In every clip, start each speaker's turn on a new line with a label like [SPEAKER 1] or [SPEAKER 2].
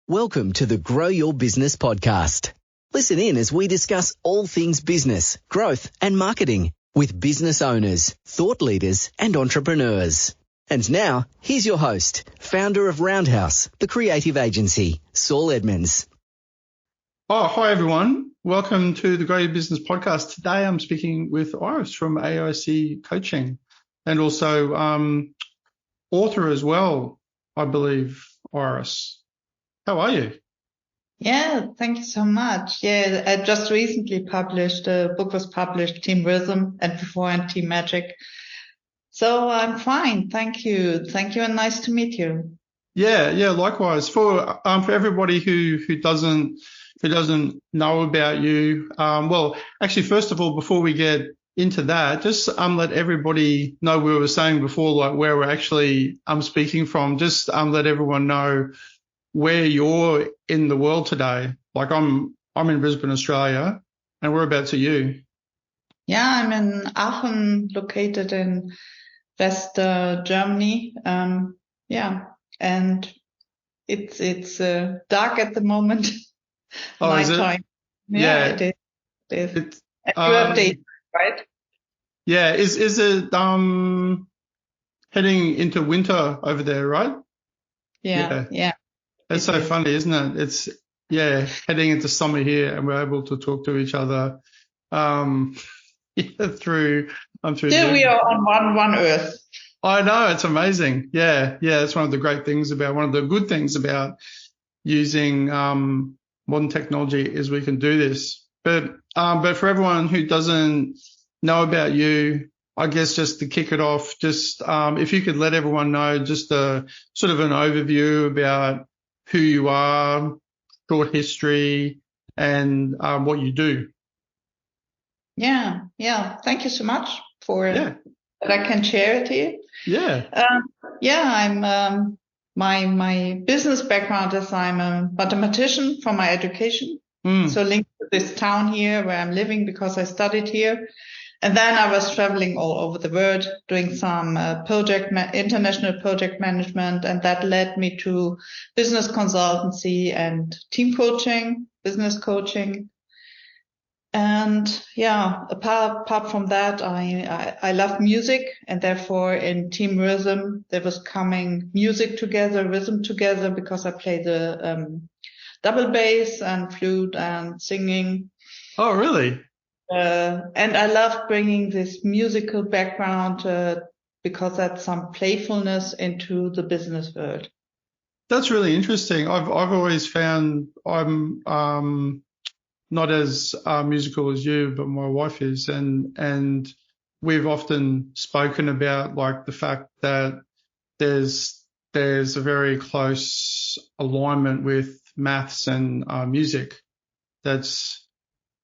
[SPEAKER 1] Welcome to the Grow Your Business podcast. Listen in as we discuss all things business, growth and marketing with business owners, thought leaders and entrepreneurs. And now, here's your host, founder of Roundhouse, the creative agency, Saul Edmonds.
[SPEAKER 2] Oh, hi everyone. Welcome to the Grow Your Business podcast. Today I'm speaking with Iris from AIC Coaching and also author as well, I believe, Iris. How are you?
[SPEAKER 3] Yeah, thank you so much. Yeah, I just recently published, a book was published, Team Rhythm, and beforehand Team Magic. So I'm fine. Thank you. Thank you and nice to meet you.
[SPEAKER 2] Yeah, likewise. For everybody who doesn't know about you, well, actually, first of all, before we get into that, just let everybody know we were saying before, like where we're actually speaking from. Just let everyone know where you're in the world today. Like I'm in Brisbane, Australia, and whereabouts are you?
[SPEAKER 3] Yeah, I'm in Aachen, located in West Germany. Yeah, and it's dark at the moment.
[SPEAKER 2] Oh,
[SPEAKER 3] Night
[SPEAKER 2] is it?
[SPEAKER 3] time.
[SPEAKER 2] Yeah.
[SPEAKER 3] It is.
[SPEAKER 2] It's,
[SPEAKER 3] And you have days, right?
[SPEAKER 2] yeah. Is it heading into winter over there, right?
[SPEAKER 3] Yeah.
[SPEAKER 2] It's so funny, isn't it? It's heading into summer here, and we're able to talk to each other through
[SPEAKER 3] Still,
[SPEAKER 2] Zoom.
[SPEAKER 3] we are on one Earth.
[SPEAKER 2] I know, it's amazing. Yeah, it's one of the good things about using modern technology is we can do this. But for everyone who doesn't know about you, I guess just to kick it off, just if you could let everyone know just a sort of an overview about who you are, short history, and what you do.
[SPEAKER 3] Yeah. Thank you so much for that I can share it here. I'm my business background is I'm a mathematician from my education. So linked to this town here where I'm living because I studied here. And then I was traveling all over the world doing some international project management, and that led me to business consultancy and team coaching, business coaching. And apart from that, I love music, and therefore in Team Rhythm, there was coming music together, rhythm together, because I play the double bass and flute and singing.
[SPEAKER 2] Oh, really?
[SPEAKER 3] And I love bringing this musical background because that's some playfulness into the business world.
[SPEAKER 2] That's really interesting. I've always found I'm not as musical as you, but my wife is, and we've often spoken about like the fact that there's a very close alignment with maths and music. That's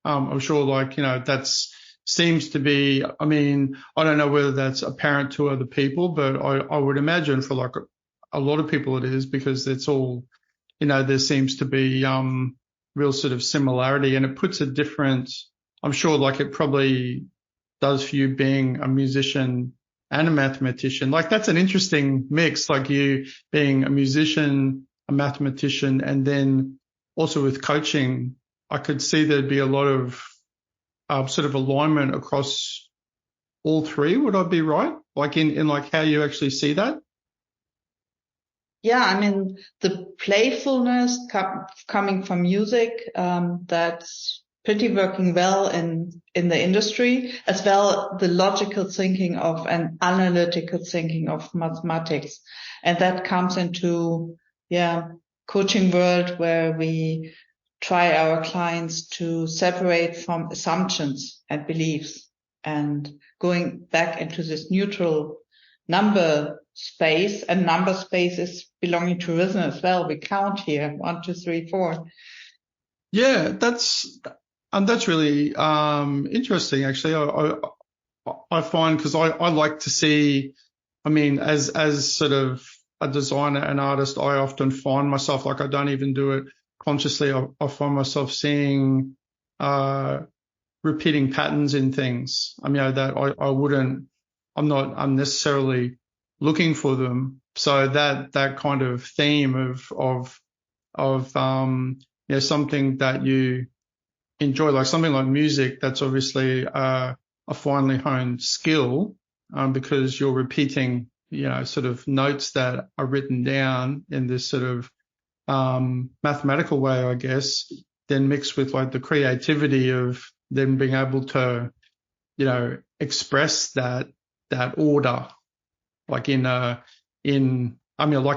[SPEAKER 2] I'm sure, like, that's seems to be, I mean, I don't know whether that's apparent to other people, but I would imagine for like a lot of people it is, because it's all, there seems to be real sort of similarity, and it puts a different, I'm sure, like it probably does for you being a musician and a mathematician. Like that's an interesting mix, like you being a musician, a mathematician, and then also with coaching. I could see there'd be a lot of sort of alignment across all three. Would I be right? Like in like how you actually see that?
[SPEAKER 3] Yeah, I mean, the playfulness coming from music, that's pretty working well in the industry, as well the logical thinking of and analytical thinking of mathematics. And that comes into, coaching world where we try our clients to separate from assumptions and beliefs and going back into this neutral number space, and number space is belonging to rhythm as well. We count here 1, 2, 3, 4.
[SPEAKER 2] Yeah, that's really interesting. Actually, I find, because I like to see, I mean, as sort of a designer and artist, I often find myself, like I don't even do it consciously, I find myself seeing repeating patterns in things. I mean, that I'm not unnecessarily looking for them. So that kind of theme of of, something that you enjoy, like something like music. That's obviously a finely honed skill, because you're repeating, sort of notes that are written down in this sort of mathematical way, I guess, then mixed with like the creativity of then being able to, express that order, like like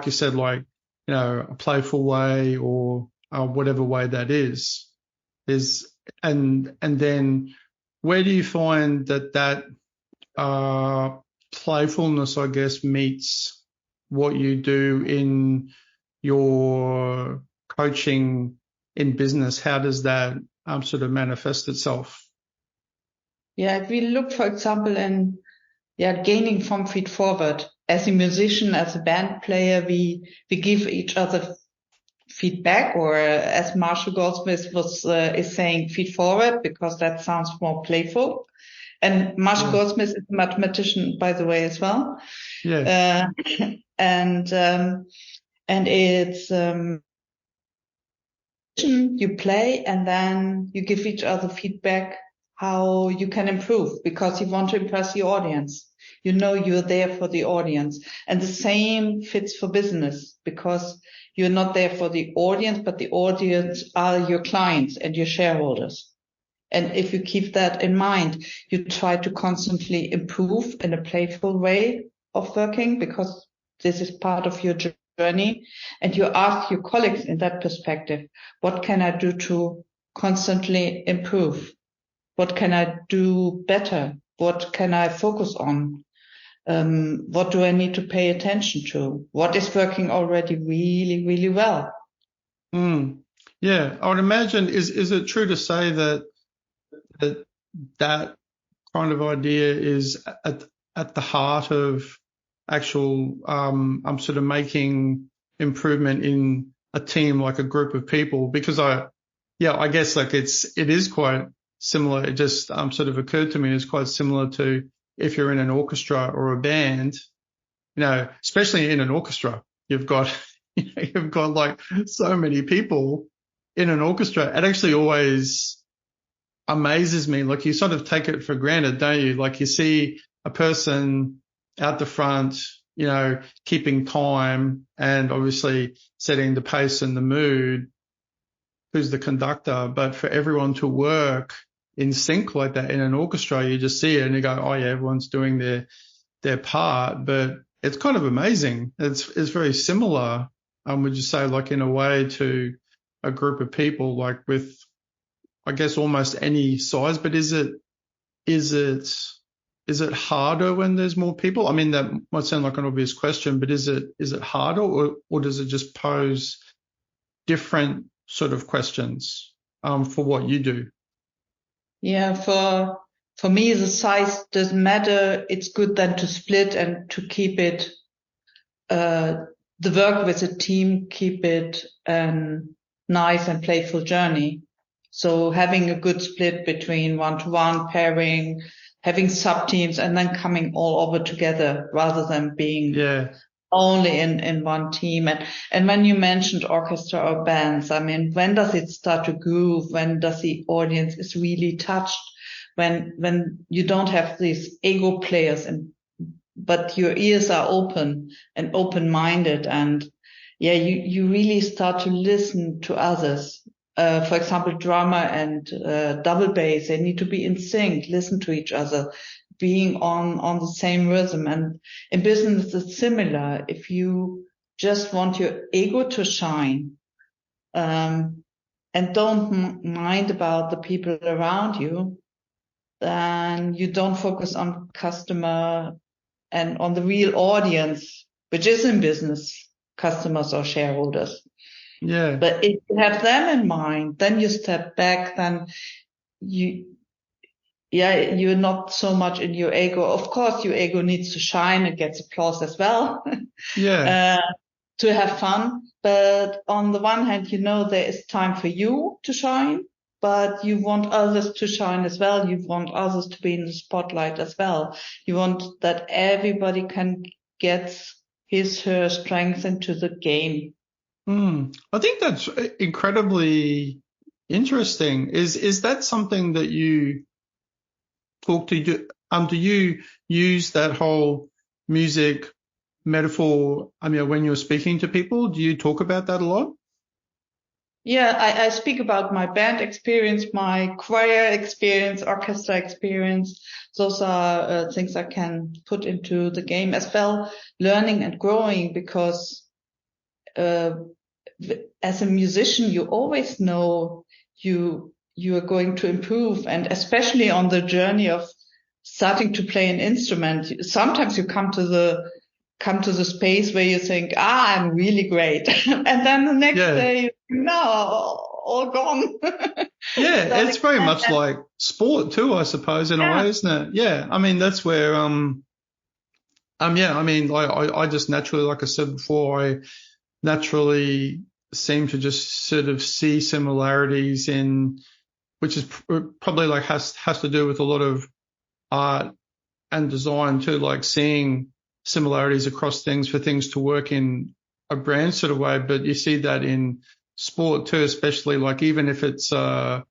[SPEAKER 2] you said, like, a playful way, or whatever way that is. And then where do you find that playfulness, I guess, meets what you do in your coaching in business? How does that sort of manifest itself?
[SPEAKER 3] Yeah, if we look, for example, in gaining from Feedforward, as a musician, as a band player, we give each other feedback, or as Marshall Goldsmith is saying, feedforward, because that sounds more playful. And Marshall Goldsmith is a mathematician, by the way, as well.
[SPEAKER 2] Yeah.
[SPEAKER 3] And it's you play, and then you give each other feedback how you can improve, because you want to impress the audience. You're there for the audience. And the same fits for business, because you're not there for the audience, but the audience are your clients and your shareholders. And if you keep that in mind, you try to constantly improve in a playful way of working, because this is part of your journey. And you ask your colleagues in that perspective, what can I do to constantly improve? What can I do better? What can I focus on? What do I need to pay attention to? What is working already really, really well?
[SPEAKER 2] Yeah, I would imagine, is it true to say that kind of idea is at the heart of actual sort of making improvement in a team, like a group of people? Because I guess like it is quite similar. It just sort of occurred to me, it's quite similar to if you're in an orchestra or a band, especially in an orchestra, you've got like so many people in an orchestra. It actually always amazes me. Like, you sort of take it for granted, don't you? Like, you see a person out the front, keeping time and obviously setting the pace and the mood, who's the conductor. But for everyone to work in sync like that in an orchestra, you just see it and you go, oh yeah, everyone's doing their part. But it's kind of amazing. It's very similar, would you say, like in a way, to a group of people, like with, I guess, almost any size. But is it harder when there's more people? I mean, that might sound like an obvious question, but is it harder, or does it just pose different sort of questions for what you do?
[SPEAKER 3] Yeah, for me, the size doesn't matter. It's good then to split and to keep it, the work with a team, keep it nice and playful journey. So having a good split between one-to-one pairing, having sub-teams, and then coming all over together rather than being only in one team. And when you mentioned orchestra or bands, I mean, when does it start to groove? When does the audience is really touched? When you don't have these ego players, but your ears are open and open-minded, and you really start to listen to others. For example, drummer and double bass, they need to be in sync, listen to each other, being on the same rhythm. And in business, it's similar. If you just want your ego to shine, and don't mind about the people around you, then you don't focus on customer and on the real audience, which is in business, customers or shareholders.
[SPEAKER 2] Yeah.
[SPEAKER 3] But if you have them in mind, then you step back, then you're not so much in your ego. Of course, your ego needs to shine. It gets applause as well. To have fun. But on the one hand, there is time for you to shine, but you want others to shine as well. You want others to be in the spotlight as well. You want that everybody can get his, her strength into the game.
[SPEAKER 2] I think that's incredibly interesting. Is that something that you talk to? Do you use that whole music metaphor? I mean, when you're speaking to people, do you talk about that a lot?
[SPEAKER 3] Yeah, I speak about my band experience, my choir experience, orchestra experience. Those are things I can put into the game as well, learning and growing, because as a musician, you always know you are going to improve, and especially on the journey of starting to play an instrument, sometimes you come to the space where you think, I'm really great. And then the next day, no, all gone.
[SPEAKER 2] Yeah, it's very much like sport too, I suppose, in a way, isn't it? Yeah. I mean, that's where, I mean, I just naturally, like I said before, I naturally seem to just sort of see similarities in, which is probably like has to do with a lot of art and design too, like seeing similarities across things for things to work in a brand sort of way. But you see that in sport too, especially like even if it's an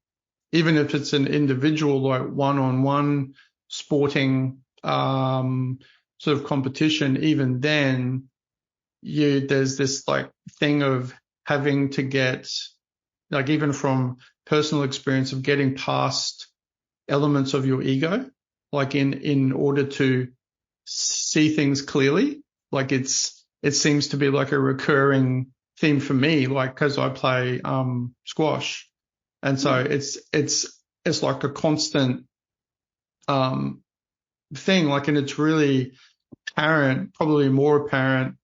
[SPEAKER 2] individual, like one-on-one sporting sort of competition, even then there's this like thing of having to get, like, even from personal experience, of getting past elements of your ego, like in order to see things clearly. Like it seems to be like a recurring theme for me, like, because I play squash, and so it's like a constant thing, like, and it's really apparent, probably more apparent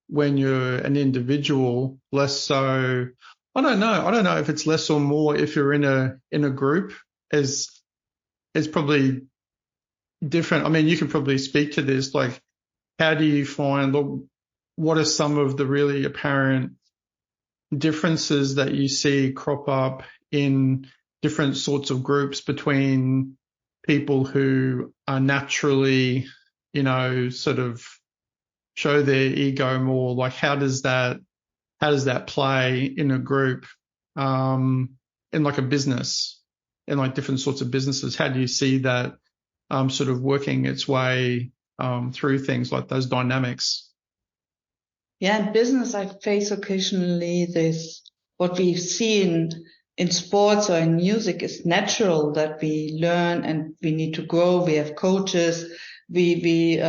[SPEAKER 2] when you're an individual, less so. I don't know if it's less or more if you're in a group. It's probably different. I mean, you can probably speak to this. Like, how do you find, what are some of the really apparent differences that you see crop up in different sorts of groups between people who are naturally, sort of show their ego more? Like, how does that play in a group, in like a business, in like different sorts of businesses? How do you see that sort of working its way through things like those dynamics?
[SPEAKER 3] Yeah, in business, I face occasionally this, what we see in sports or in music is natural, that we learn and we need to grow. We have coaches. We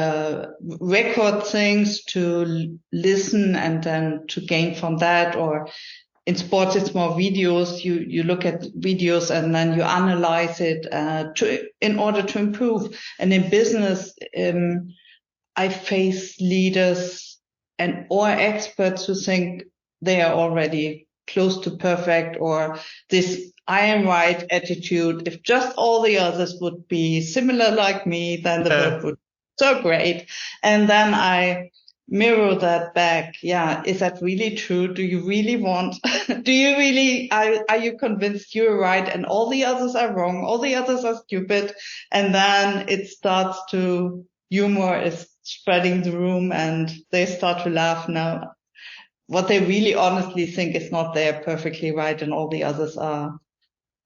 [SPEAKER 3] record things to listen and then to gain from that. Or in sports, it's more videos. You look at videos and then you analyze it in order to improve. And in business, I face leaders or experts who think they are already close to perfect, or this I am right attitude. If just all the others would be similar like me, then the world would be so great. And then I mirror that back. Yeah, is that really true? Do you really want, are you convinced you're right and all the others are wrong? All the others are stupid. And then it starts to, humor is spreading the room and they start to laugh now. What they really honestly think is not they're perfectly right and all the others are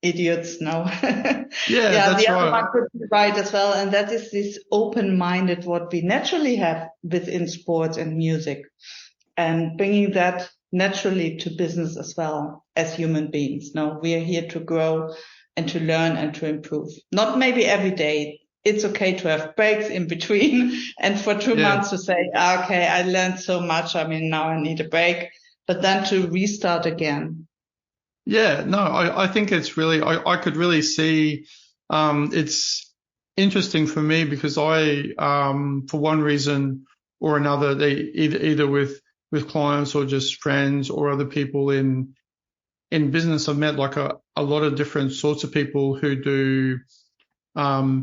[SPEAKER 3] idiots now.
[SPEAKER 2] Yeah, that's
[SPEAKER 3] the
[SPEAKER 2] right.
[SPEAKER 3] other one could be right as well. And that is this open-minded, what we naturally have within sports and music, and bringing that naturally to business as well as human beings. No, we are here to grow and to learn and to improve. Not maybe every day. It's okay to have breaks in between and for 2 months to say, okay, I learned so much. I mean, now I need a break, but then to restart again.
[SPEAKER 2] Yeah, no, I think it's really, I could really see, it's interesting for me because I, for one reason or another, they either with clients or just friends or other people in business, I've met like a lot of different sorts of people who do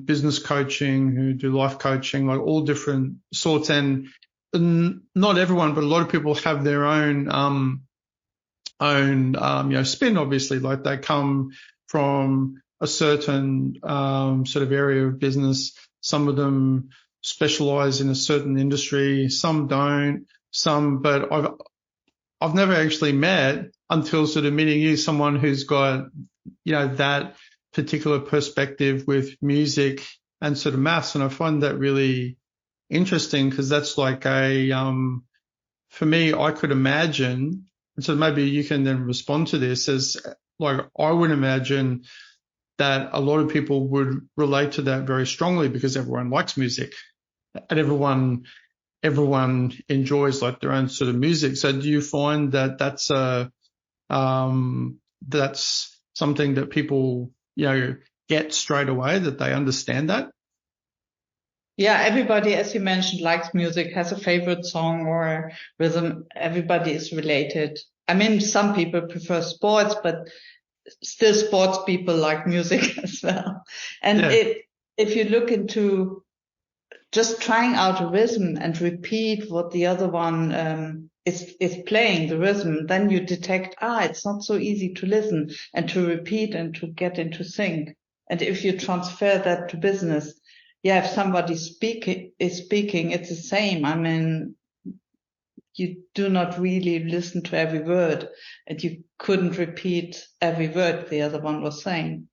[SPEAKER 2] business coaching, who do life coaching, like all different sorts. And not everyone, but a lot of people have their own spin, obviously. Like they come from a certain sort of area of business. Some of them specialize in a certain industry, some don't, but I've never actually met until sort of meeting you, someone who's got, that particular perspective with music and sort of maths. And I find that really interesting because that's like for me, I could imagine, and so maybe you can then respond to this as like, I would imagine that a lot of people would relate to that very strongly because everyone likes music and everyone enjoys like their own sort of music. So do you find that that's something that people, get straight away, that they understand that?
[SPEAKER 3] Yeah, everybody, as you mentioned, likes music, has a favorite song or rhythm. Everybody is related. I mean, some people prefer sports, but still sports people like music as well. And if you look into just trying out a rhythm and repeat what the other one is playing, the rhythm, then you detect, it's not so easy to listen and to repeat and to get into sync. And if you transfer that to business, if somebody is speaking, it's the same. I mean, you do not really listen to every word, and you couldn't repeat every word the other one was saying.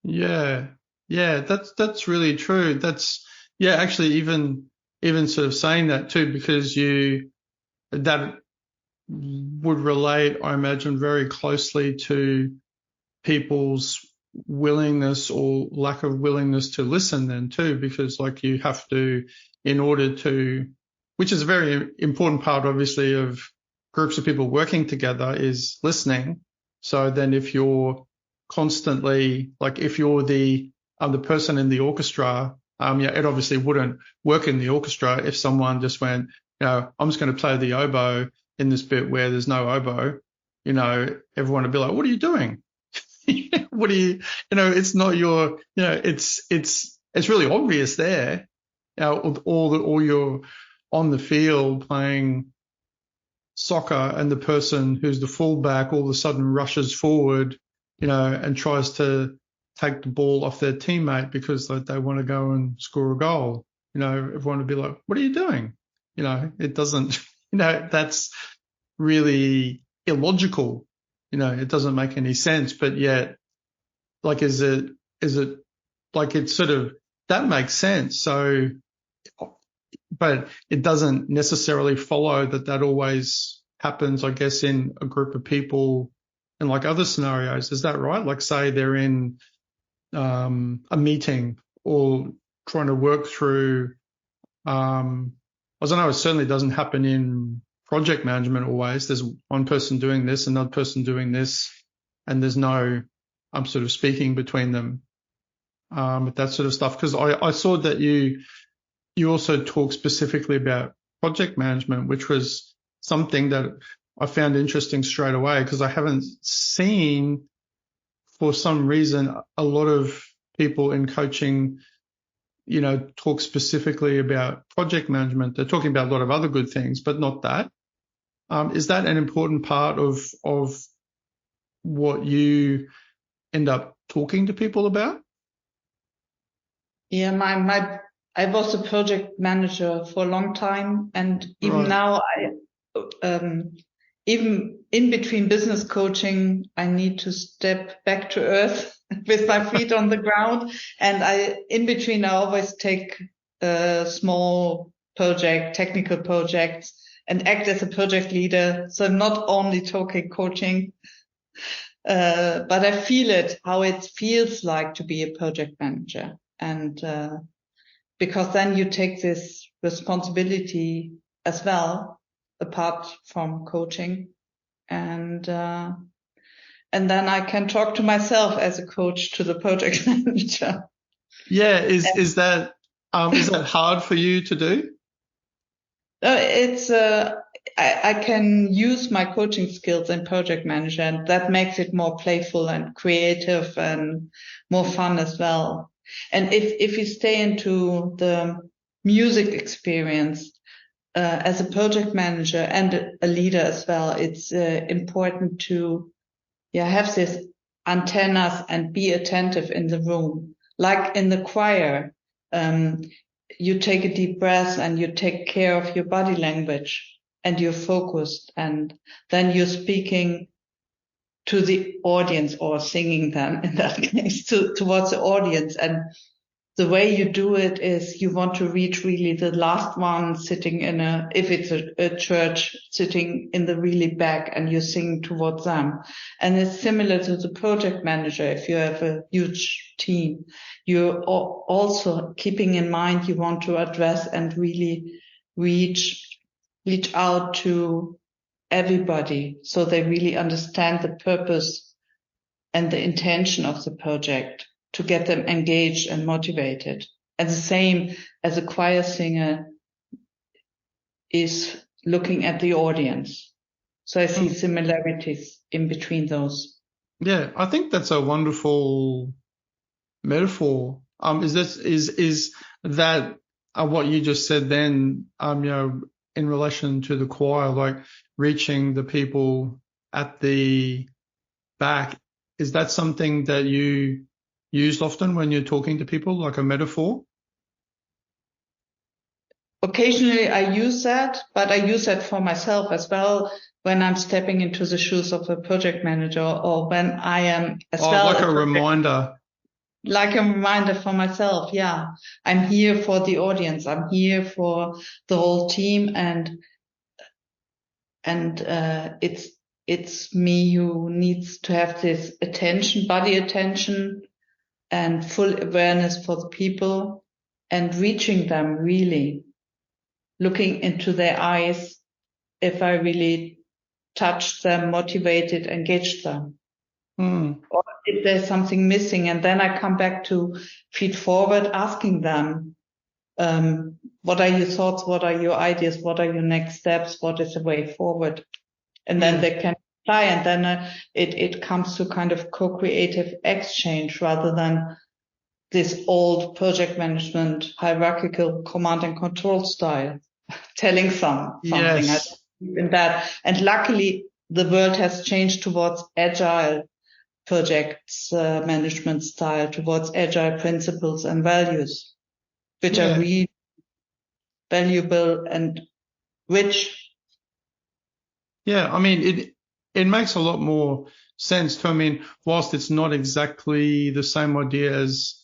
[SPEAKER 2] Yeah, that's really true. That's actually even sort of saying that too, because that would relate, I imagine, very closely to people's willingness or lack of willingness to listen then too, because like you have to, in order to, which is a very important part obviously of groups of people working together, is listening. So then if you're constantly, like if you're the person in the orchestra, it obviously wouldn't work in the orchestra if someone just went, I'm just going to play the oboe in this bit where there's no oboe, everyone would be like, what are you doing? What do you, it's not your, it's really obvious there. Or you're on the field playing soccer and the person who's the fullback all of a sudden rushes forward, and tries to take the ball off their teammate because they want to go and score a goal. Everyone would be like, what are you doing? It doesn't, that's really illogical. It doesn't make any sense, but yet, like, is it like it's sort of, that makes sense. So, but it doesn't necessarily follow that always happens, I guess, in a group of people in like other scenarios. Is that right? Like say they're in a meeting or trying to work through, I don't know, it certainly doesn't happen in project management always. There's one person doing this, another person doing this, and there's no sort of speaking between them, with that sort of stuff. Because I saw that you also talk specifically about project management, which was something that I found interesting straight away because I haven't seen, for some reason, a lot of people in coaching, talk specifically about project management. They're talking about a lot of other good things, but not that. Is that an important part of what you end up talking to people about?
[SPEAKER 3] Yeah, I was a project manager for a long time, and even now, even in between business coaching, I need to step back to earth with my feet on the ground. And in between, I always take small technical projects, and act as a project leader. So not only talking coaching, but I feel it, how it feels like to be a project manager. And because then you take this responsibility as well, apart from coaching, and then I can talk to myself as a coach to the project manager.
[SPEAKER 2] Yeah, is that hard for you to do?
[SPEAKER 3] It's I can use my coaching skills in project management, and that makes it more playful and creative and more fun as well. And if you stay into the music experience, as a project manager and a leader as well, it's important to have this antennas and be attentive in the room. Like in the choir, you take a deep breath and you take care of your body language. and you're focused, and then you're speaking to the audience, or singing them in that case towards the audience. And the way you do it is you want to reach really the last one sitting if it's a church, sitting in the really back, and you're singing towards them. And it's similar to the project manager. If you have a huge team, you're also keeping in mind you want to address and really reach out to everybody, so they really understand the purpose and the intention of the project, to get them engaged and motivated. And the same as a choir singer is looking at the audience. So I see similarities in between those.
[SPEAKER 2] Yeah, I think that's a wonderful metaphor. Is that what you just said then, in relation to the choir, like reaching the people at the back, is that something that you used often when you're talking to people, like a metaphor?
[SPEAKER 3] Occasionally I use that, but I use that for myself as well when I'm stepping into the shoes of a project manager, or when I am as well.
[SPEAKER 2] Like a reminder.
[SPEAKER 3] Like a reminder for myself, yeah. I'm here for the audience. I'm here for the whole team, and it's me who needs to have this attention, body attention, and full awareness for the people, and reaching them, really looking into their eyes, if I really touched them, motivated, engaged them. Or if there's something missing. And then I come back to Feedforward, asking them, what are your thoughts? What are your ideas? What are your next steps? What is the way forward? And then they can apply, and then it comes to kind of co-creative exchange, rather than this old project management hierarchical command and control style, telling something.
[SPEAKER 2] Yes.
[SPEAKER 3] I believe in that. And luckily, the world has changed towards agile projects management style, towards agile principles and values, which are really valuable and rich.
[SPEAKER 2] Yeah, I mean, it makes a lot more sense to, I mean, whilst it's not exactly the same idea as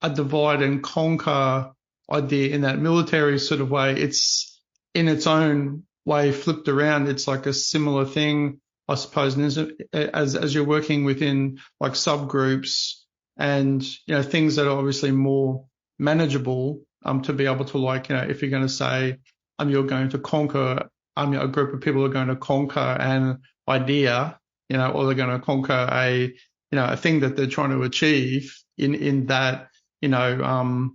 [SPEAKER 2] a divide and conquer idea in that military sort of way, it's in its own way flipped around. It's like a similar thing, I suppose, as you're working within like subgroups and, things that are obviously more manageable, to be able to, like, if you're going to say, you're going to conquer, a group of people are going to conquer an idea, or they're going to conquer a thing that they're trying to achieve in that, that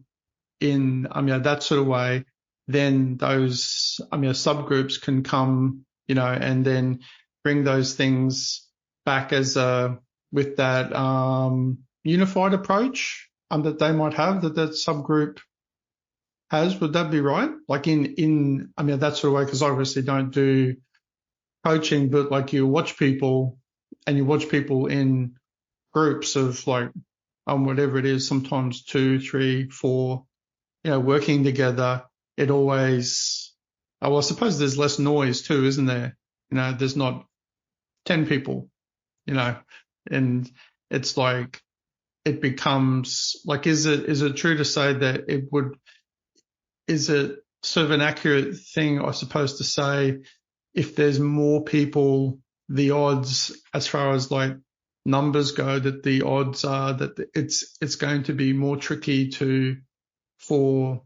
[SPEAKER 2] sort of way, then those, subgroups can come, and then bring those things back with that, unified approach, that they might have, that subgroup has. Would that be right? Like that sort of way, because I obviously don't do coaching, but like you watch people in groups of like, whatever it is, sometimes 2, 3, 4, working together. It always, I suppose there's less noise too, isn't there? There's not 10 people, and it's like, it becomes like, is it true to say that is it sort of an accurate thing, I suppose, to say if there's more people, the odds as far as like numbers go, that the odds are that it's going to be more tricky for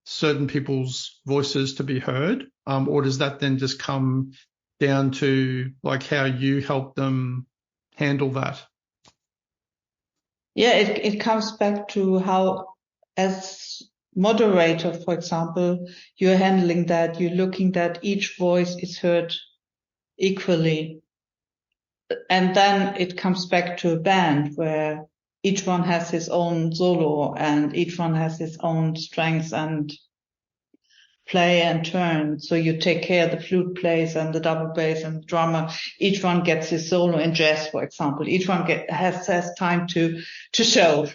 [SPEAKER 2] certain people's voices to be heard? Or does that then just come down to like how you help them handle that?
[SPEAKER 3] Yeah, it comes back to how, as moderator, for example, you're handling that, you're looking that each voice is heard equally. And then it comes back to a band where each one has his own solo and each one has his own strengths and play and turn. So you take care, the flute plays and the double bass and the drummer, each one gets his solo. In jazz, for example, each one has time to show.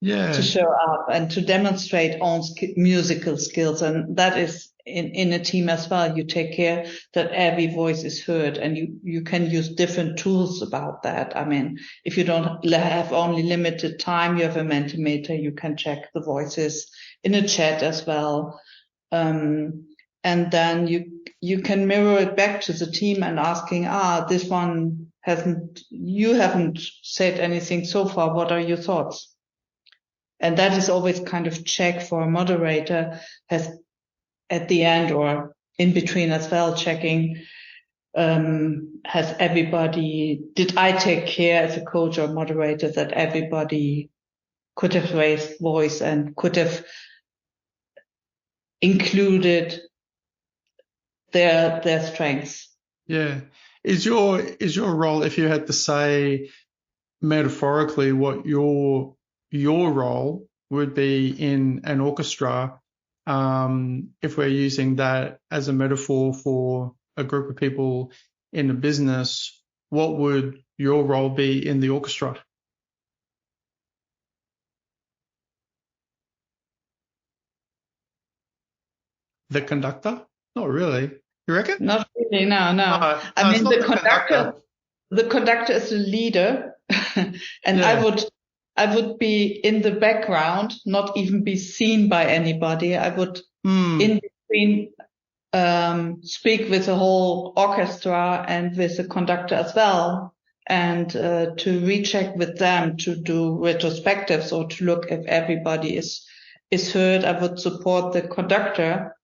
[SPEAKER 3] to show up and to demonstrate own musical skills. And that is in a team as well. You take care that every voice is heard, and you can use different tools about that. I mean, if you don't have only limited time, you have a Mentimeter, you can check the voices in a chat as well. And then you can mirror it back to the team and asking, this one you haven't said anything so far. What are your thoughts? And that is always kind of check for a moderator has at the end or in between as well, checking, did I take care as a coach or moderator that everybody could have raised voice and could have included their strengths?
[SPEAKER 2] Yeah. Is your role, if you had to say metaphorically what your role would be in an orchestra, if we're using that as a metaphor for a group of people in a business, what would your role be in the orchestra? The conductor? Not really. You reckon?
[SPEAKER 3] Not really, no. I mean, the conductor is the leader, and yeah. I would be in the background, not even be seen by anybody. I would in between speak with the whole orchestra and with the conductor as well, and to recheck with them, to do retrospectives or to look if everybody is heard. I would support the conductor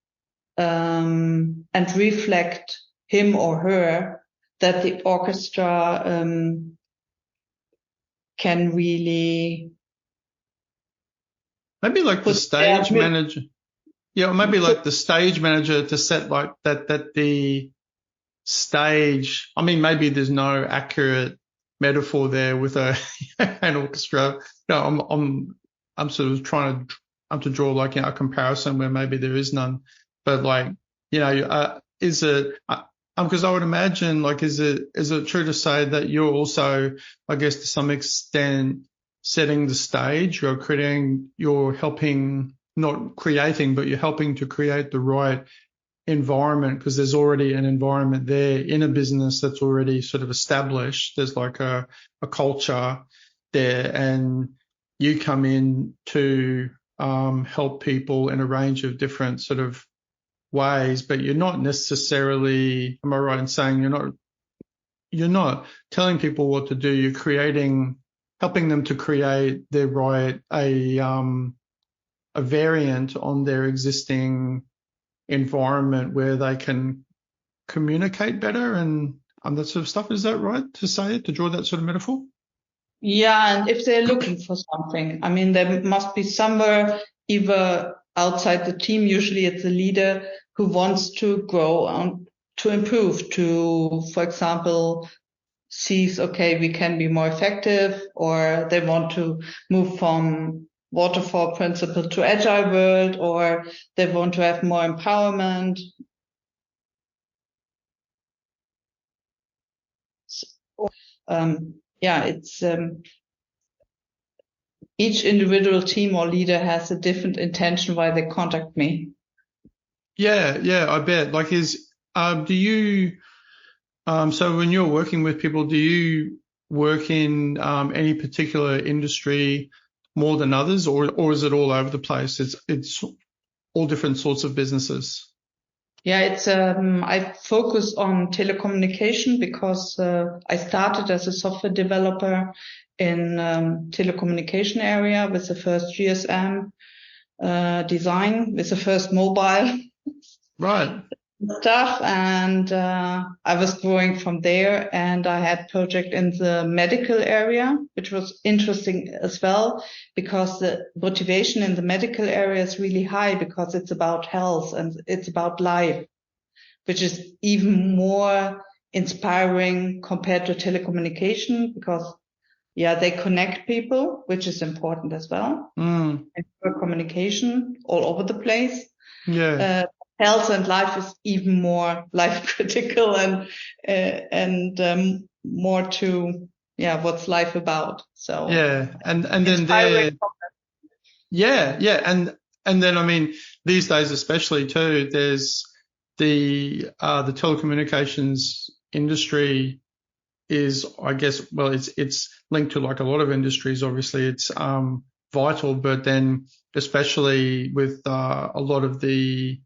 [SPEAKER 3] and reflect him or her that the orchestra can really
[SPEAKER 2] maybe like the stage manager. Yeah, maybe like the stage manager to set like that the stage. I mean, maybe there's no accurate metaphor there with an orchestra. No, I'm sort of trying to draw like a comparison where maybe there is none. But like, is it? Because I would imagine, like, is it true to say that you're also, I guess, to some extent, setting the stage? You're helping, not creating, but you're helping to create the right environment, because there's already an environment there in a business that's already sort of established. There's like a culture there, and you come in to help people in a range of different sort of ways, but you're not necessarily, am I right in saying you're not telling people what to do, you're helping them to create a variant on their existing environment where they can communicate better and that sort of stuff. Is that right to draw that sort of metaphor?
[SPEAKER 3] Yeah, and if they're looking for something, I mean, there must be somewhere either outside the team, usually it's the leader who wants to grow, to improve, to, for example, sees, okay, we can be more effective, or they want to move from waterfall principle to agile world, or they want to have more empowerment. It's each individual team or leader has a different intention why they contact me.
[SPEAKER 2] Yeah, I bet. Like, do you, so when you're working with people, do you work in any particular industry more than others, or is it all over the place? It's all different sorts of businesses.
[SPEAKER 3] Yeah, it's I focus on telecommunication because I started as a software developer in telecommunication area with the first GSM design, with the first mobile
[SPEAKER 2] right
[SPEAKER 3] stuff, and I was growing from there, and I had project in the medical area, which was interesting as well, because the motivation in the medical area is really high, because it's about health and it's about life, which is even more inspiring compared to telecommunication, because they connect people, which is important as well. And for communication all over the place.
[SPEAKER 2] Yeah.
[SPEAKER 3] Health and life is even more life critical and more to what's life about. So
[SPEAKER 2] yeah, and then there. Yeah. And then, I mean, these days especially too, there's the telecommunications industry is, I guess, well, it's linked to like a lot of industries. Obviously, it's vital, but then especially with a lot of the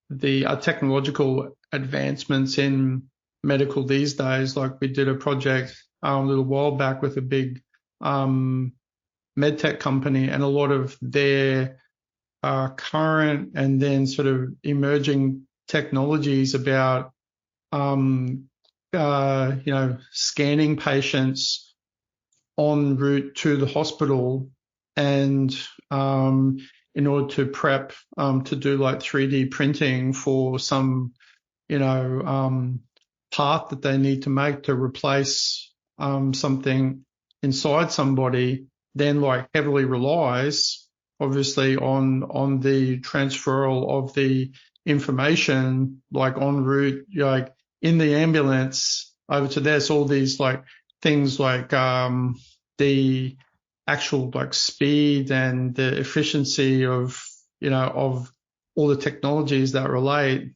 [SPEAKER 2] technological advancements in medical these days. Like we did a project a little while back with a big medtech company, and a lot of their current and then sort of emerging technologies about scanning patients en route to the hospital, and in order to prep to do like 3D printing for some part that they need to make to replace something inside somebody, then like heavily relies obviously on the transferal of the information, like en route, like in the ambulance over to there. So all these like things like the actual like speed and the efficiency of of all the technologies that relate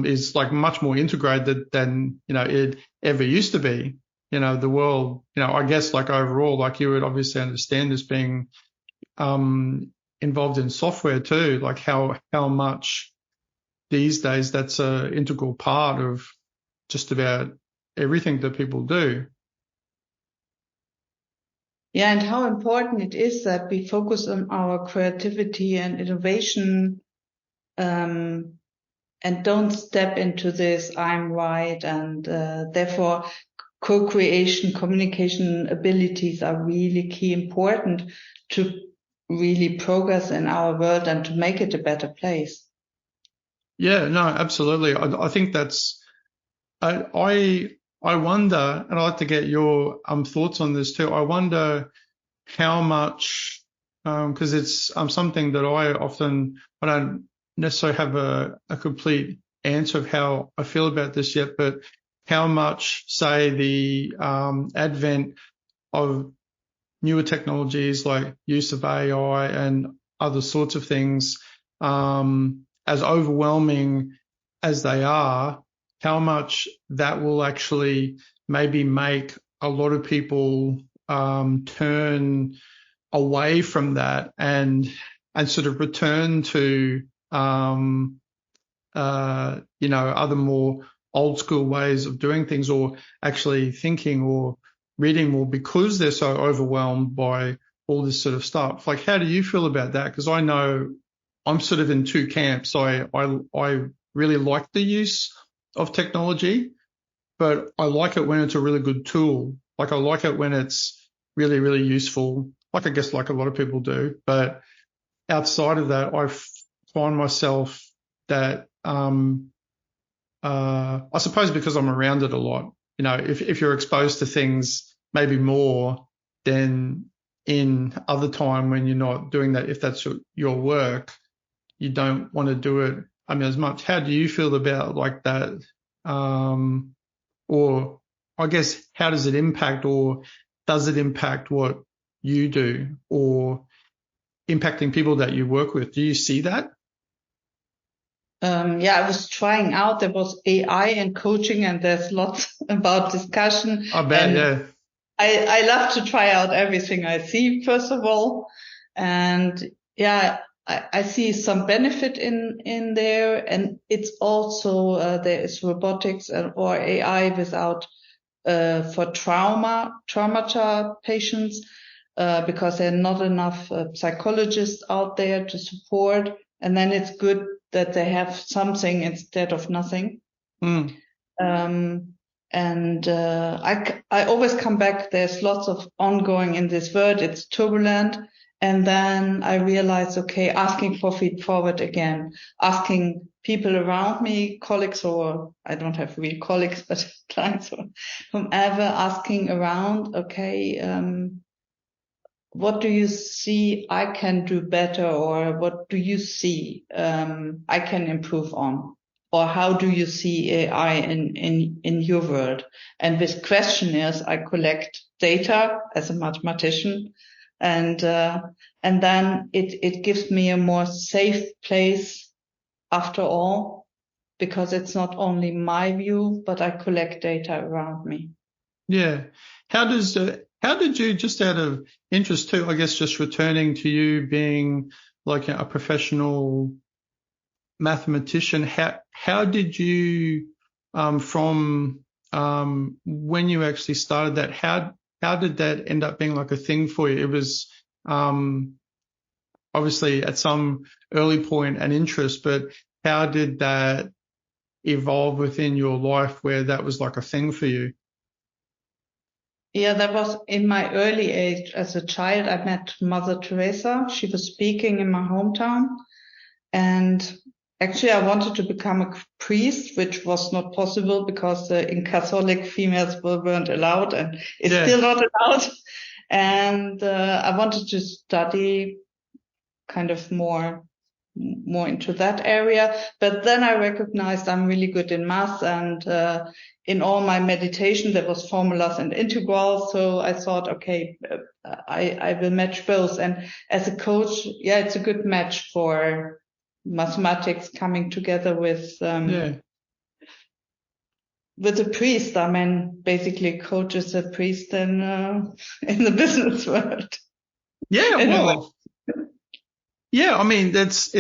[SPEAKER 2] is like much more integrated than it ever used to be. The world, I guess like overall, like you would obviously understand this being involved in software too, like how much these days that's an integral part of just about everything that people do.
[SPEAKER 3] Yeah, and how important it is that we focus on our creativity and innovation, and don't step into this I'm right, and therefore co-creation, communication abilities are really key important to really progress in our world and to make it a better place.
[SPEAKER 2] Yeah, no, absolutely. I think that's, I wonder, and I'd like to get your thoughts on this too. I wonder how much, because it's something that I don't necessarily have a complete answer of how I feel about this yet, but how much, say, the advent of newer technologies like use of AI and other sorts of things, as overwhelming as they are, how much that will actually maybe make a lot of people turn away from that and sort of return to other more old school ways of doing things, or actually thinking or reading more, because they're so overwhelmed by all this sort of stuff. Like, how do you feel about that? Because I know I'm sort of in two camps. I really like the use of technology, but I like it when it's a really good tool. Like, I like it when it's really, really useful, like I guess like a lot of people do. But outside of that, I find myself that I suppose because I'm around it a lot, if you're exposed to things maybe more than in other time when you're not doing that, if that's your work, you don't want to do it, as much. How do you feel about like that? Or I guess, how does it impact, or does it impact what you do, or impacting people that you work with? Do you see that?
[SPEAKER 3] I was trying out, there was AI and coaching, and there's lots about discussion.
[SPEAKER 2] I bet, yeah.
[SPEAKER 3] I love to try out everything I see, first of all. And yeah, I see some benefit in there. And it's also, there is robotics or AI without, for trauma patients, because there are not enough psychologists out there to support. And then it's good that they have something instead of nothing. I always come back, there's lots of ongoing in this world, it's turbulent. And then I realized, okay, asking for Feedforward again, asking people around me, colleagues, or I don't have real colleagues, but clients or whomever, asking around, okay, what do you see I can do better, or what do you see I can improve on? Or how do you see AI in your world? And with questionnaires, I collect data as a mathematician, And then it gives me a more safe place after all, because it's not only my view, but I collect data around me.
[SPEAKER 2] Yeah. How did you, just out of interest too, I guess just returning to you being like a professional mathematician, how did you, from when you actually started that, how did that end up being like a thing for you? It was obviously at some early point an interest, but how did that evolve within your life where that was like a thing for you?
[SPEAKER 3] Yeah, that was in my early age. As a child, I met Mother Teresa. She was speaking in my hometown. And actually, I wanted to become a priest, which was not possible because in Catholic females weren't allowed, and it's still not allowed. And I wanted to study kind of more into that area. But then I recognized I'm really good in math, and in all my meditation there was formulas and integrals. So I thought, okay, I will match both. And as a coach, yeah, it's a good match for mathematics coming together with a priest. I mean, basically, coach is a priest in the business world.
[SPEAKER 2] Yeah, well, yeah. I mean, it's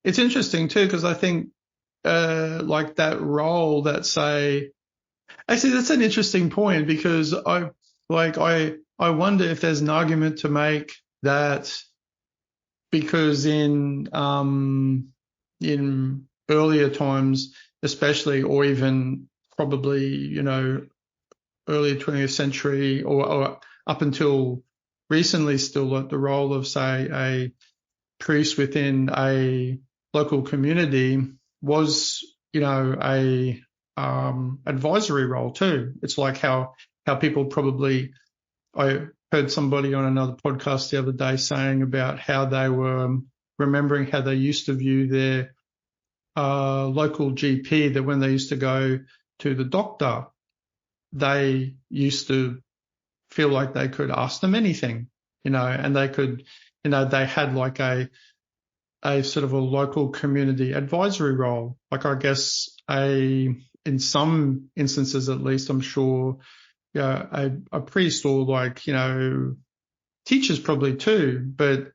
[SPEAKER 2] interesting too, because I think like that role that actually that's an interesting point, because I wonder if there's an argument to make that, because in earlier times, especially, or even probably, early 20th century or up until recently, still, like the role of, say, a priest within a local community was, a advisory role too. It's like how people probably, I heard somebody on another podcast the other day saying about how they were remembering how they used to view their local GP, that when they used to go to the doctor, they used to feel like they could ask them anything, and they could, they had like a sort of a local community advisory role. Like, I guess in some instances, at least, I'm sure, a priest, or like, teachers probably too, but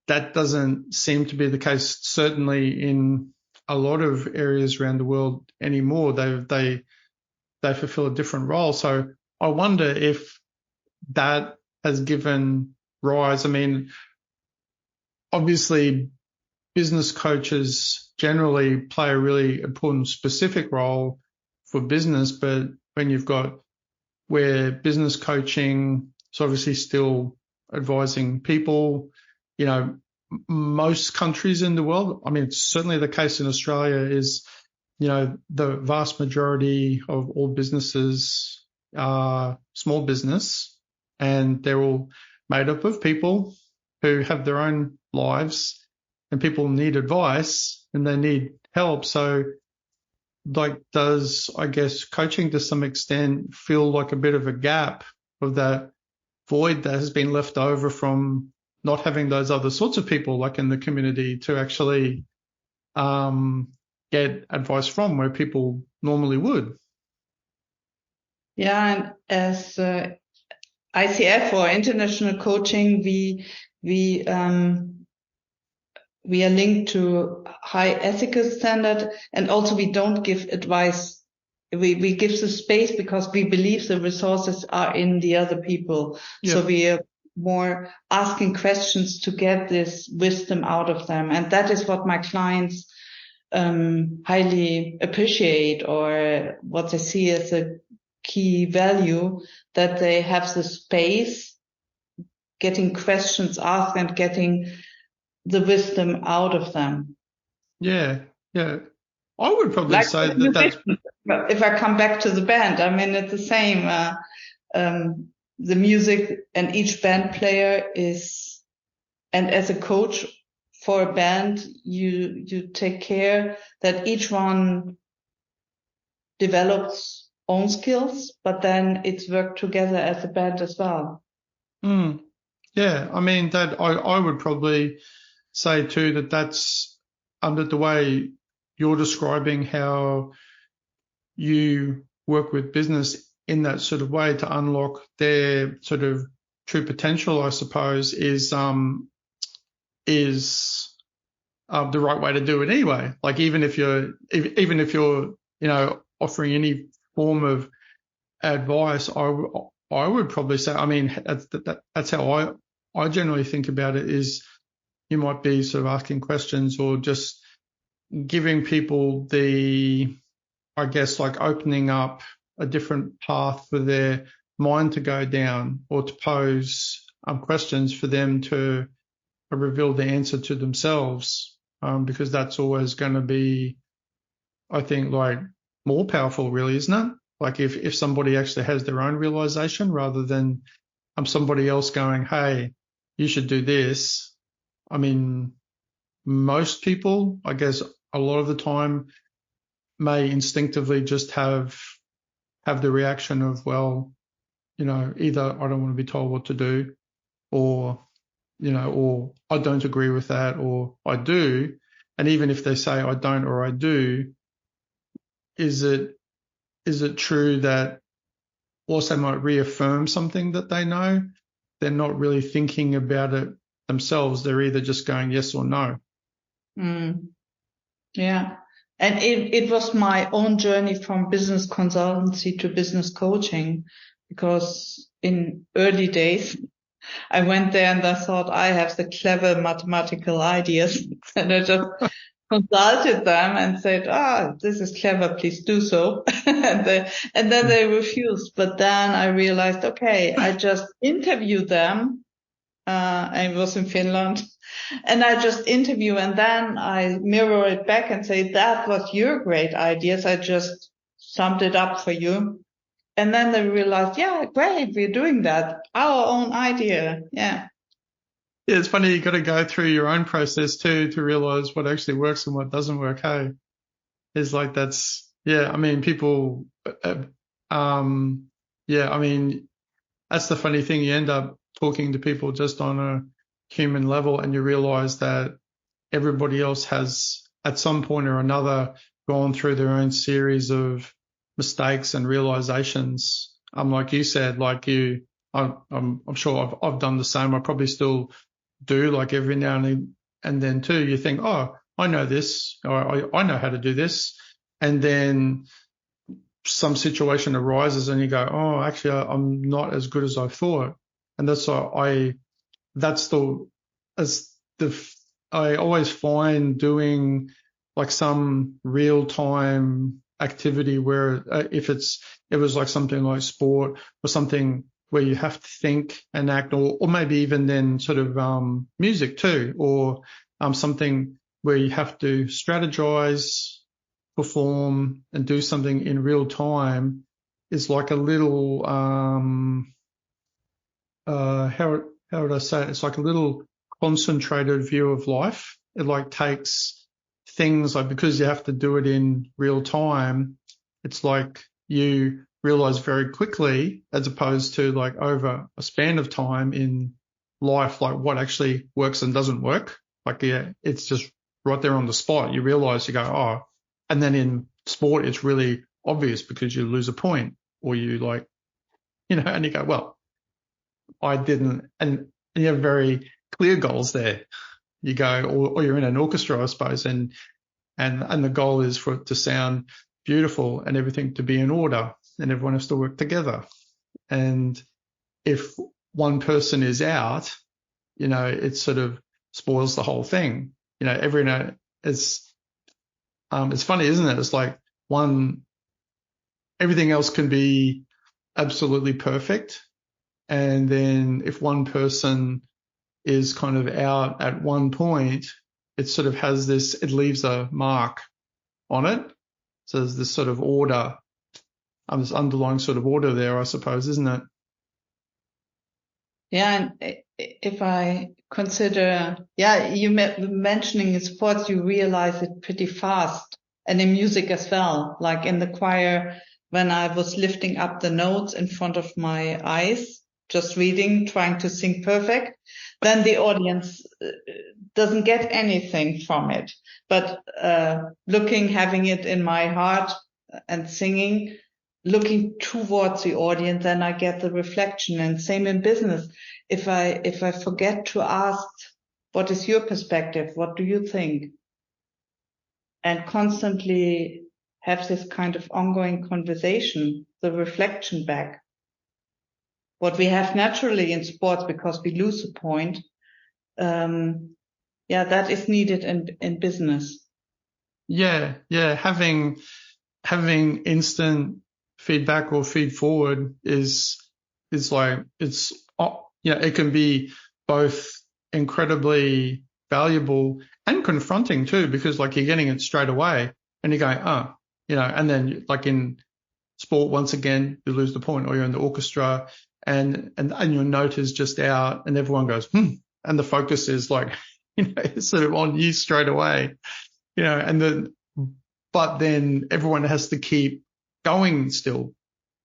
[SPEAKER 2] that doesn't seem to be the case, certainly in a lot of areas around the world anymore. They fulfill a different role. So I wonder if that has given rise. I mean, obviously business coaches generally play a really important specific role for business, but when you've got where business coaching is obviously still advising people, most countries in the world, I mean, it's certainly the case in Australia, is, the vast majority of all businesses are small business, and they're all made up of people who have their own lives, and people need advice and they need help. So, like, does, I guess, coaching to some extent feel like a bit of a gap of that void that has been left over from not having those other sorts of people, like in the community, to actually get advice from, where people normally would?
[SPEAKER 3] Yeah, and as ICF, or international coaching, we are linked to high ethical standard, and also we don't give advice. We give the space because we believe the resources are in the other people. Yeah. So we are more asking questions to get this wisdom out of them. And that is what my clients highly appreciate, or what they see as a key value, that they have the space, getting questions asked and getting the wisdom out of them.
[SPEAKER 2] Yeah, yeah. I would probably say that's...
[SPEAKER 3] If I come back to the band, I mean, it's the same. The music, and each band player is, and as a coach for a band, you take care that each one develops own skills, but then it's worked together as a band as well.
[SPEAKER 2] Yeah. I mean, that I would probably say too that that's under the way you're describing how you work with business in that sort of way to unlock their sort of true potential, I suppose, is the right way to do it anyway. Like even if you're offering any form of advice, I would probably say, I mean, that's how I generally think about it, is you might be sort of asking questions or just giving people I guess, like opening up a different path for their mind to go down, or to pose questions for them to reveal the answer to themselves, because that's always going to be, I think, like more powerful, really, isn't it? Like if somebody actually has their own realization rather than somebody else going, hey, you should do this. I mean, most people, I guess, a lot of the time may instinctively just have the reaction of, well, either I don't want to be told what to do, or or I don't agree with that, or I do. And even if they say I don't or I do, is it true that whilst they might reaffirm something that they know, they're not really thinking about it themselves? They're either just going yes or no.
[SPEAKER 3] Yeah. And it was my own journey from business consultancy to business coaching, because in early days, I went there and I thought I have the clever mathematical ideas, and I just consulted them and said, this is clever, please do so. and then they refused. But then I realized, okay, I just interviewed them. I was in Finland, and I just interview, and then I mirror it back and say, that was your great ideas. I just summed it up for you. And then they realized, yeah, great, we're doing that. Our own idea. Yeah.
[SPEAKER 2] Yeah, it's funny, you got to go through your own process too to realize what actually works and what doesn't work. Hey, it's like I mean, people, I mean, that's the funny thing. You end up talking to people just on a human level, and you realize that everybody else has at some point or another gone through their own series of mistakes and realizations. Like you said, like I'm sure I've done the same. I probably still do, like every now and then too. You think, oh, I know this, or I know how to do this. And then some situation arises and you go, oh, actually, I'm not as good as I thought. And that's why I always find doing like some real time activity where if it was like something like sport or something where you have to think and act, or maybe even then sort of music too, or something where you have to strategize, perform, and do something in real time, is like a little how would I say it? It's like a little concentrated view of life. It like takes things, like, because you have to do it in real time, it's like you realize very quickly, as opposed to like over a span of time in life, like what actually works and doesn't work. Like, yeah, it's just right there on the spot. You realize, you go, oh, and then in sport, it's really obvious because you lose a point, or you like, and you go, well, I didn't, and you have very clear goals there. You go, or you're in an orchestra, I suppose, and the goal is for it to sound beautiful and everything to be in order, and everyone has to work together. And if one person is out, it sort of spoils the whole thing. It's funny, isn't it? It's like everything else can be absolutely perfect. And then if one person is kind of out at one point, it sort of it leaves a mark on it. So there's this sort of order, this underlying sort of order there, I suppose, isn't it?
[SPEAKER 3] Yeah, and if I consider, you mentioning in sports, you realize it pretty fast, and in music as well. Like in the choir, when I was lifting up the notes in front of my eyes, just reading, trying to sing perfect, then the audience doesn't get anything from it. But having it in my heart and singing, looking towards the audience, then I get the reflection. And same in business. If I forget to ask, what is your perspective? What do you think? And constantly have this kind of ongoing conversation, the reflection back. What we have naturally in sports, because we lose a point, that is needed in business.
[SPEAKER 2] Yeah. Having instant feedback or feed forward is like, it can be both incredibly valuable and confronting too, because like you're getting it straight away and you're going, and then like in sport, once again, you lose the point, or you're in the orchestra and your note is just out and everyone goes, and the focus is like, sort of on you straight away, but then everyone has to keep going still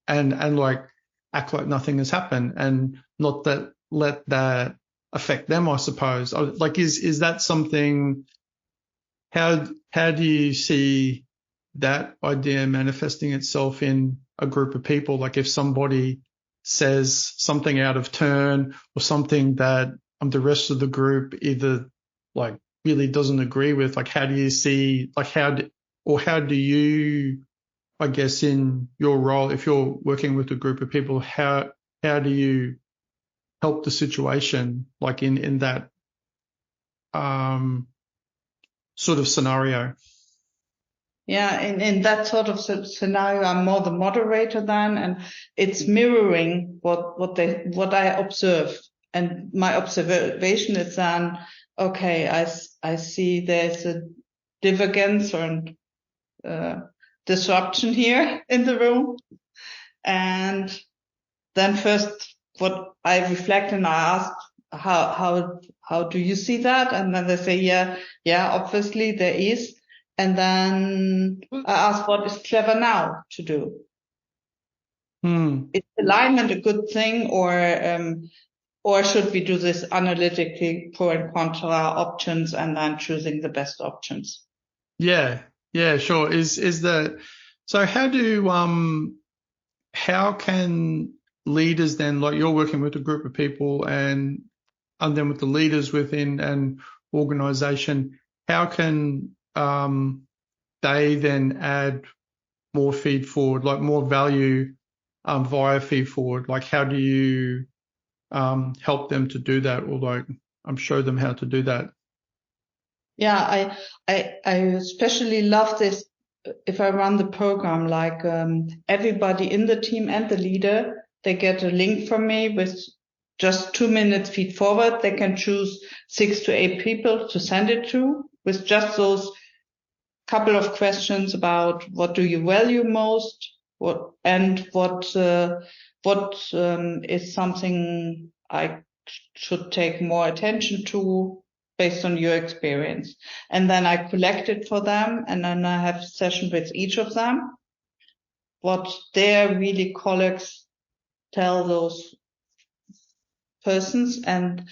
[SPEAKER 2] and like act like nothing has happened and not let that affect them, I suppose. Like, is that something, how do you see that idea manifesting itself in a group of people? Like if somebody says something out of turn or something that the rest of the group either like really doesn't agree with, like how do you see, like how do you, I guess in your role, if you're working with a group of people, how do you help the situation like in that sort of scenario?
[SPEAKER 3] Yeah, in that sort of scenario, I'm more the moderator then, and it's mirroring what I observe. And my observation is then, okay, I see there's a divergence or disruption here in the room. And then first what I reflect and I ask, how do you see that? And then they say, yeah, obviously there is. And then I ask, what is clever now to do? Is alignment a good thing, or should we do this analytically, pro and contra options, and then choosing the best options?
[SPEAKER 2] Yeah, sure. So how can leaders then, like you're working with a group of people and then with the leaders within an organization, how can they then add more feed forward, like more value via feed forward? Like how do you help them to do that, or like show them how to do that?
[SPEAKER 3] Yeah, I especially love this if I run the program, like everybody in the team and the leader, they get a link from me with just 2 minutes feed forward. They can choose 6 to 8 people to send it to with just those couple of questions about what do you value most, what is something I should take more attention to based on your experience. And then I collect it for them, and then I have a session with each of them, what their really colleagues tell those persons, and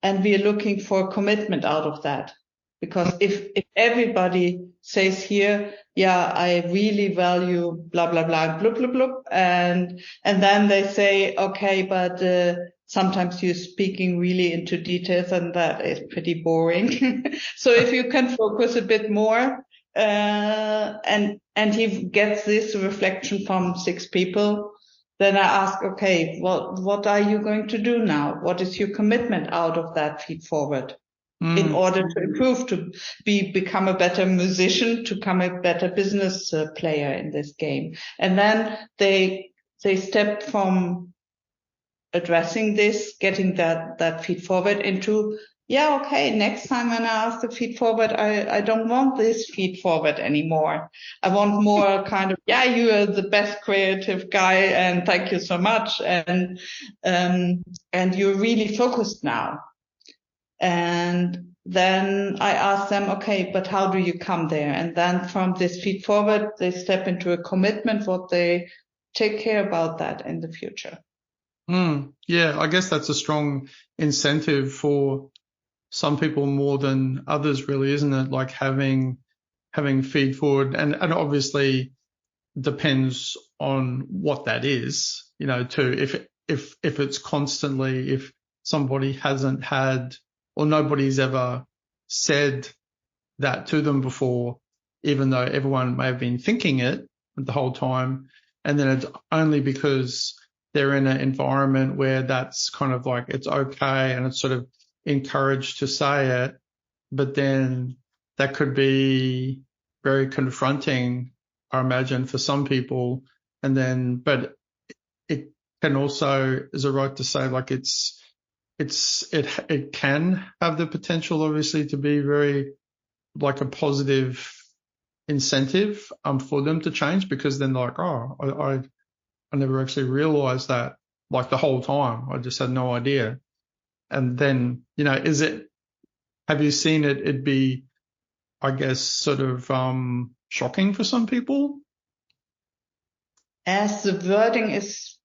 [SPEAKER 3] we are looking for commitment out of that. Because if everybody says here, yeah, I really value blah, blah, blah, blah, blah, blah, and then they say, okay, but sometimes you're speaking really into details and that is pretty boring. So if you can focus a bit more, and he gets this reflection from 6 people, then I ask, okay, what are you going to do now? What is your commitment out of that feed forward? In order to improve, to become a better musician, to become a better business player in this game. And then they step from addressing this, getting that feed forward into, yeah, okay, next time when I ask the feed forward, I don't want this feed forward anymore. I want more kind of, yeah, you are the best creative guy and thank you so much. And you're really focused now. And then I ask them, okay, but how do you come there? And then from this feed forward, they step into a commitment, what they take care about that in the future.
[SPEAKER 2] Yeah, I guess that's a strong incentive for some people more than others, really, isn't it? Like having feed forward, and obviously depends on what that is, too. If it's constantly, if somebody hasn't had or nobody's ever said that to them before, even though everyone may have been thinking it the whole time, and then it's only because they're in an environment where that's kind of like it's okay and it's sort of encouraged to say it, but then that could be very confronting, I imagine, for some people. And then, but it can also, is it right to say, like it can have the potential, obviously, to be very like a positive incentive for them to change, because then like, oh, I never actually realized that, like the whole time. I just had no idea. And then, have you seen it be, I guess, sort of shocking for some people?
[SPEAKER 3] As the wording is,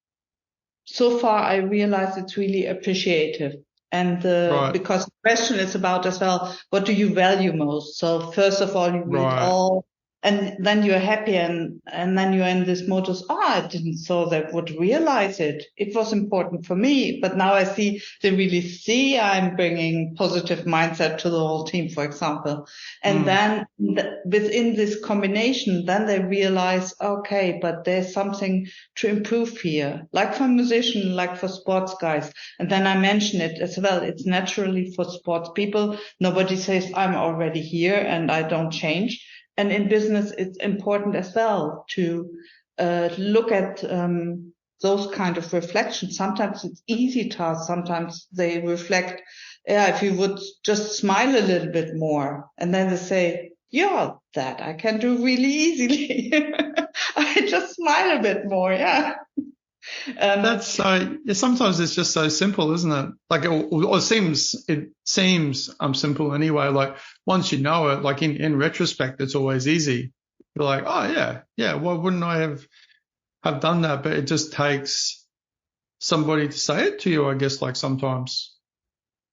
[SPEAKER 3] so far I realize it's really appreciative. And
[SPEAKER 2] Right.
[SPEAKER 3] because the question is about as well, what do you value most? So first of all, you read
[SPEAKER 2] Right.
[SPEAKER 3] all, and then you're happy, and then you're in this modus. Oh, I didn't so that would realize it. It was important for me, but now I see they really see I'm bringing positive mindset to the whole team, for example. And then within this combination, then they realize, okay, but there's something to improve here, like for musician, like for sports guys. And then I mention it as well. It's naturally for sports people. Nobody says I'm already here and I don't change. And in business, it's important as well to look at those kind of reflections. Sometimes it's easy tasks. Sometimes they reflect, if you would just smile a little bit more. And then they say, yeah, that I can do really easily. I just smile a bit more, yeah.
[SPEAKER 2] That's so. Sometimes it's just so simple, isn't it? Like, it seems simple anyway. Like once you know it, like in retrospect, it's always easy. You're like, oh yeah. Why wouldn't I have done that? But it just takes somebody to say it to you, I guess. Like sometimes.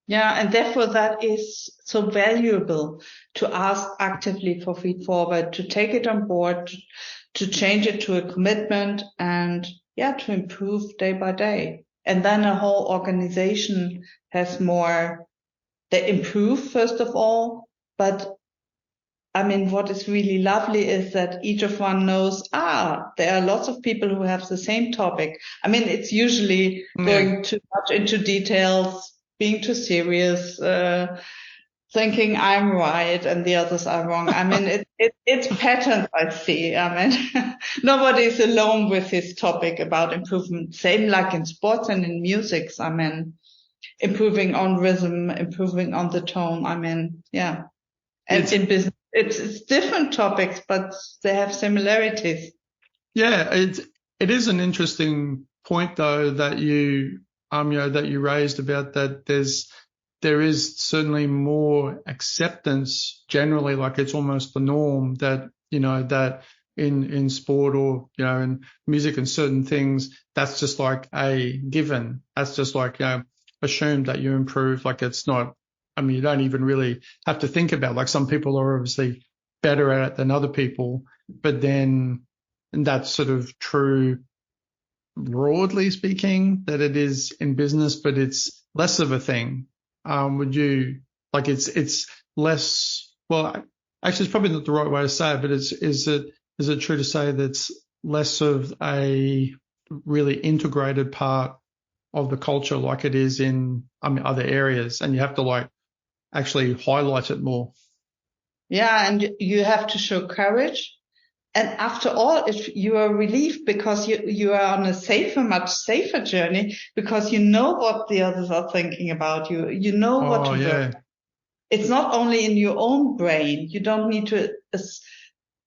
[SPEAKER 3] Yeah, and therefore that is so valuable to ask actively for Feedforward, to take it on board, to change it to a commitment, and to improve day by day. And then a whole organization has more, they improve first of all, but I mean, what is really lovely is that each of one knows, there are lots of people who have the same topic. I mean, it's usually going too much into details, being too serious, thinking I'm right and the others are wrong. I mean, it's patterns I see. I mean, nobody's alone with his topic about improvement. Same like in sports and in music. I mean, improving on rhythm, improving on the tone. I mean, yeah. And in business, it's different topics, but they have similarities.
[SPEAKER 2] Yeah, it is an interesting point though that you that you raised about that. There is certainly more acceptance generally, like it's almost the norm that, that in sport or, in music and certain things, that's just like a given. That's just like, assumed that you improve. Like it's not, you don't even really have to think about, like some people are obviously better at it than other people, but then, and that's sort of true broadly speaking that it is in business, but it's less of a thing. Would you like it's less? Well, actually, it's probably not the right way to say it, but is it true to say that it's less of a really integrated part of the culture like it is in other areas, and you have to like actually highlight it more?
[SPEAKER 3] Yeah, and you have to show courage. And after all, if you are relieved because you are on a much safer journey because you know what the others are thinking about you. You know what to do. It's not only in your own brain. You don't need to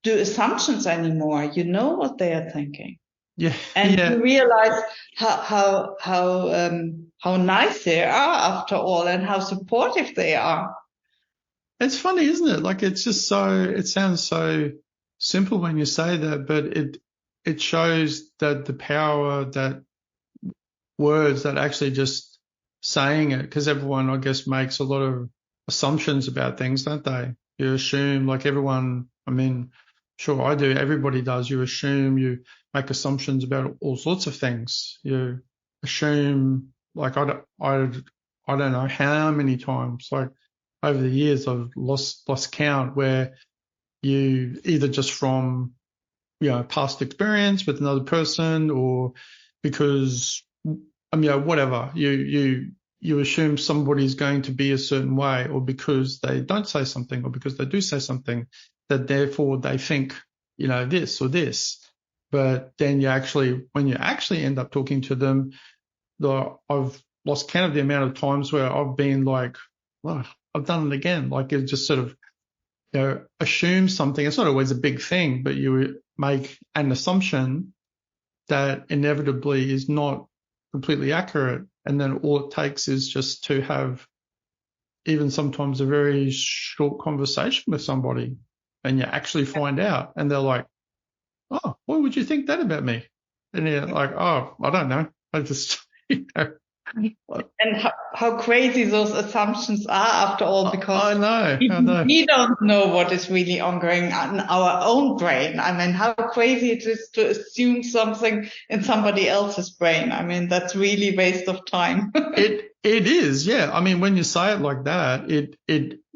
[SPEAKER 3] do assumptions anymore. You know what they are thinking.
[SPEAKER 2] Yeah.
[SPEAKER 3] And you realize how nice they are after all and how supportive they are.
[SPEAKER 2] It's funny, isn't it? Like it sounds so simple when you say that, but it shows that the power that words that actually just saying it, because everyone, I guess, makes a lot of assumptions about things, don't they? You assume, like everyone, I mean, sure I do, everybody does. You assume, you make assumptions about all sorts of things. You assume, like I don't know how many times, like over the years I've lost count, where you either just from, past experience with another person, or because, whatever, you assume somebody's going to be a certain way, or because they don't say something, or because they do say something, that therefore they think, this or this. But then when you actually end up talking to them, I've lost count of the amount of times where I've been like, well, I've done it again. Like, it just sort of, assume something. It's not always a big thing, but you make an assumption that inevitably is not completely accurate. And then all it takes is just to have even sometimes a very short conversation with somebody, and you actually find out, and they're like, oh, why would you think that about me? And you're like, oh, I don't know. I just,
[SPEAKER 3] And how crazy those assumptions are after all, because
[SPEAKER 2] I know.
[SPEAKER 3] we don't know what is really ongoing in our own brain. I mean, how crazy it is to assume something in somebody else's brain. I mean, that's really a waste of time.
[SPEAKER 2] It is, yeah. I mean, when you say it like that, it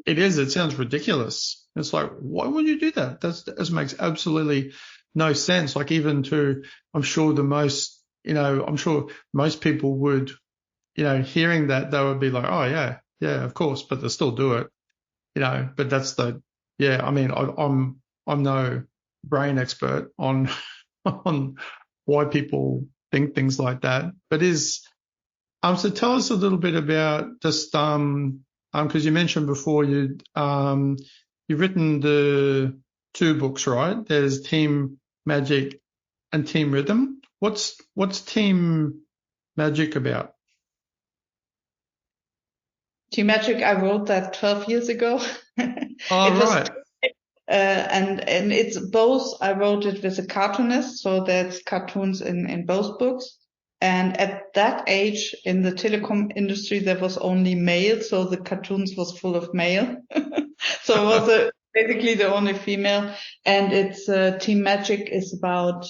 [SPEAKER 2] is. It sounds ridiculous. It's like, why would you do that? That makes absolutely no sense. Like, even to, I'm sure most people would, hearing that, they would be like, oh yeah, of course, but they still do it, but that's I mean, I'm no brain expert on, on why people think things like that, but so tell us a little bit about just, cause you mentioned before you've written the 2 books, right? There's Team Magic and Team Rhythm. What's Team Magic about?
[SPEAKER 3] Team Magic, I wrote that 12 years ago.
[SPEAKER 2] Oh, right.
[SPEAKER 3] And it's both. I wrote it with a cartoonist, so there's cartoons in both books. And at that age in the telecom industry, there was only male, so the cartoons was full of male. So it was basically the only female. And it's Team Magic is about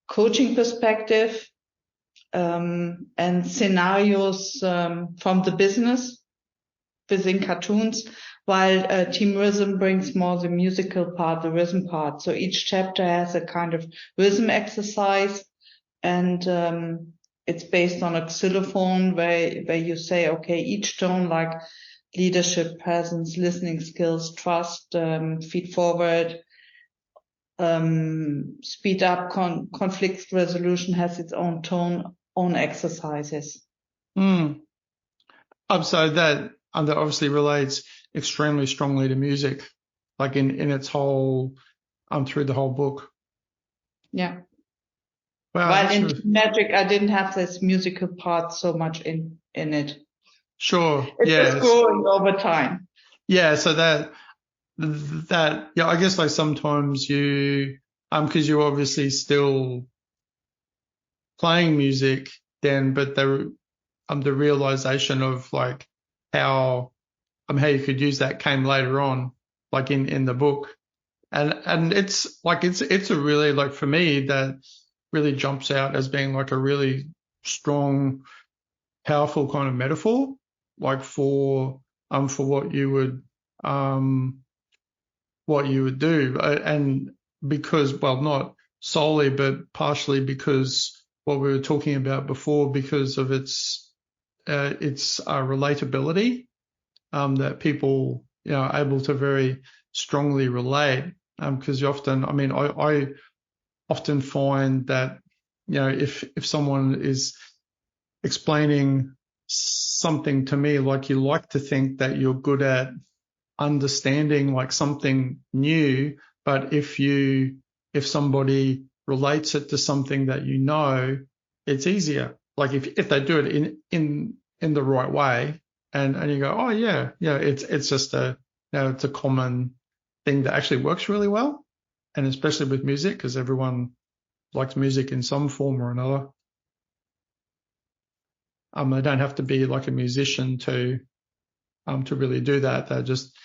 [SPEAKER 3] coaching perspective. And scenarios from the business within cartoons, while Team Rhythm brings more the musical part, the rhythm part. So each chapter has a kind of rhythm exercise, and it's based on a xylophone where you say, okay, each tone, like leadership, presence, listening skills, trust, feed forward, speed up, conflict resolution has its own tone, own exercises.
[SPEAKER 2] So that obviously relates extremely strongly to music, like in its whole, through the whole book.
[SPEAKER 3] Yeah.
[SPEAKER 2] Wow.
[SPEAKER 3] While in Magic, I didn't have this musical part so much in it.
[SPEAKER 2] Sure.
[SPEAKER 3] It's just growing over time.
[SPEAKER 2] Yeah. So that, I guess, like, sometimes you, cause you're obviously still playing music then, but the realization of, like, how you could use that came later on, like in the book. And it's like, it's a really, like, for me, that really jumps out as being like a really strong, powerful kind of metaphor, like for what you would do. And because, well, not solely, but partially because what we were talking about before, because of its relatability, that people, are able to very strongly relate. Because you often, I often find that, if someone is explaining something to me, like, you like to think that you're good at understanding, like, something new, but if somebody relates it to something that it's easier. Like, if they do it in the right way, and you go, oh yeah, it's just it's a common thing that actually works really well, and especially with music, because everyone likes music in some form or another. They don't have to be like a musician to really do that. They just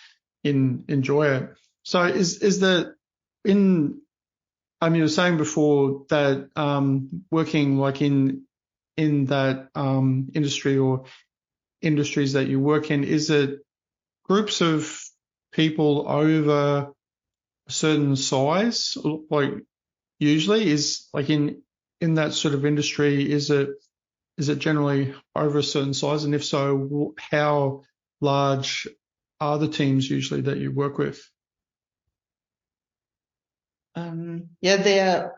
[SPEAKER 2] enjoy it. So is that in, you were saying before that working like in that industry or industries that you work in, is it groups of people over a certain size? Like usually is like in that sort of industry, is it generally over a certain size? And if so, how large are the teams usually that you work with?
[SPEAKER 3] They are,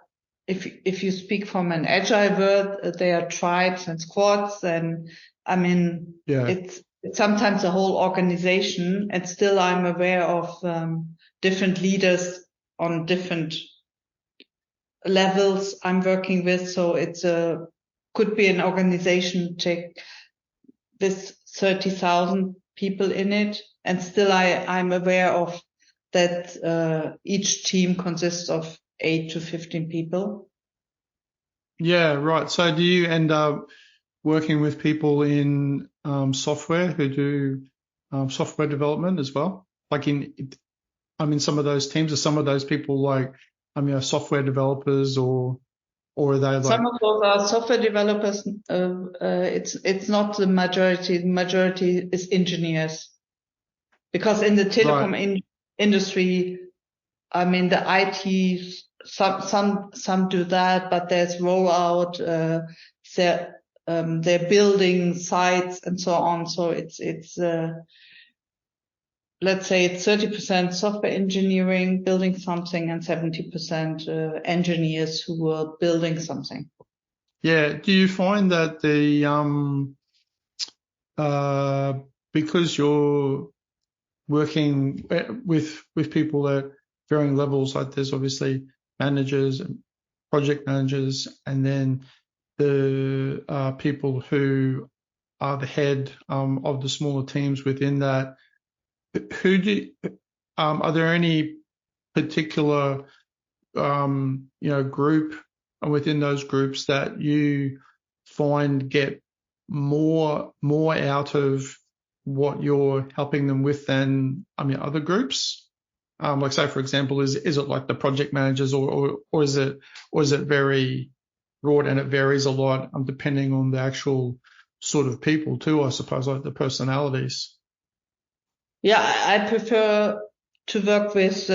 [SPEAKER 3] if you speak from an agile world, they are tribes and squads, and it's sometimes a whole organization, and still I'm aware of different leaders on different levels I'm working with. So it's could be an organization with 30,000 people in it, and still I'm aware of that each team consists of 8 to 15 people.
[SPEAKER 2] Yeah, right. So do you end up working with people in software who do software development as well? Like in some of those teams, are some of those people like software developers, or are they like?
[SPEAKER 3] Some of those are software developers. It's not the majority. The majority is engineers, because in the telecom industry, the IT, some do that, but there's rollout, they're building sites and so on. So it's let's say it's 30% software engineering, building something, and 70% engineers who are building something.
[SPEAKER 2] Yeah. Do you find that the because you're working with people at varying levels, like there's obviously managers and project managers, and then the people who are the head of the smaller teams within that. Are there any particular group within those groups that you find get more out of what you're helping them with than other groups? Like say for example, is it like the project managers, or is it very broad and it varies a lot depending on the actual sort of people too, I suppose, like the personalities?
[SPEAKER 3] Yeah, I prefer to work with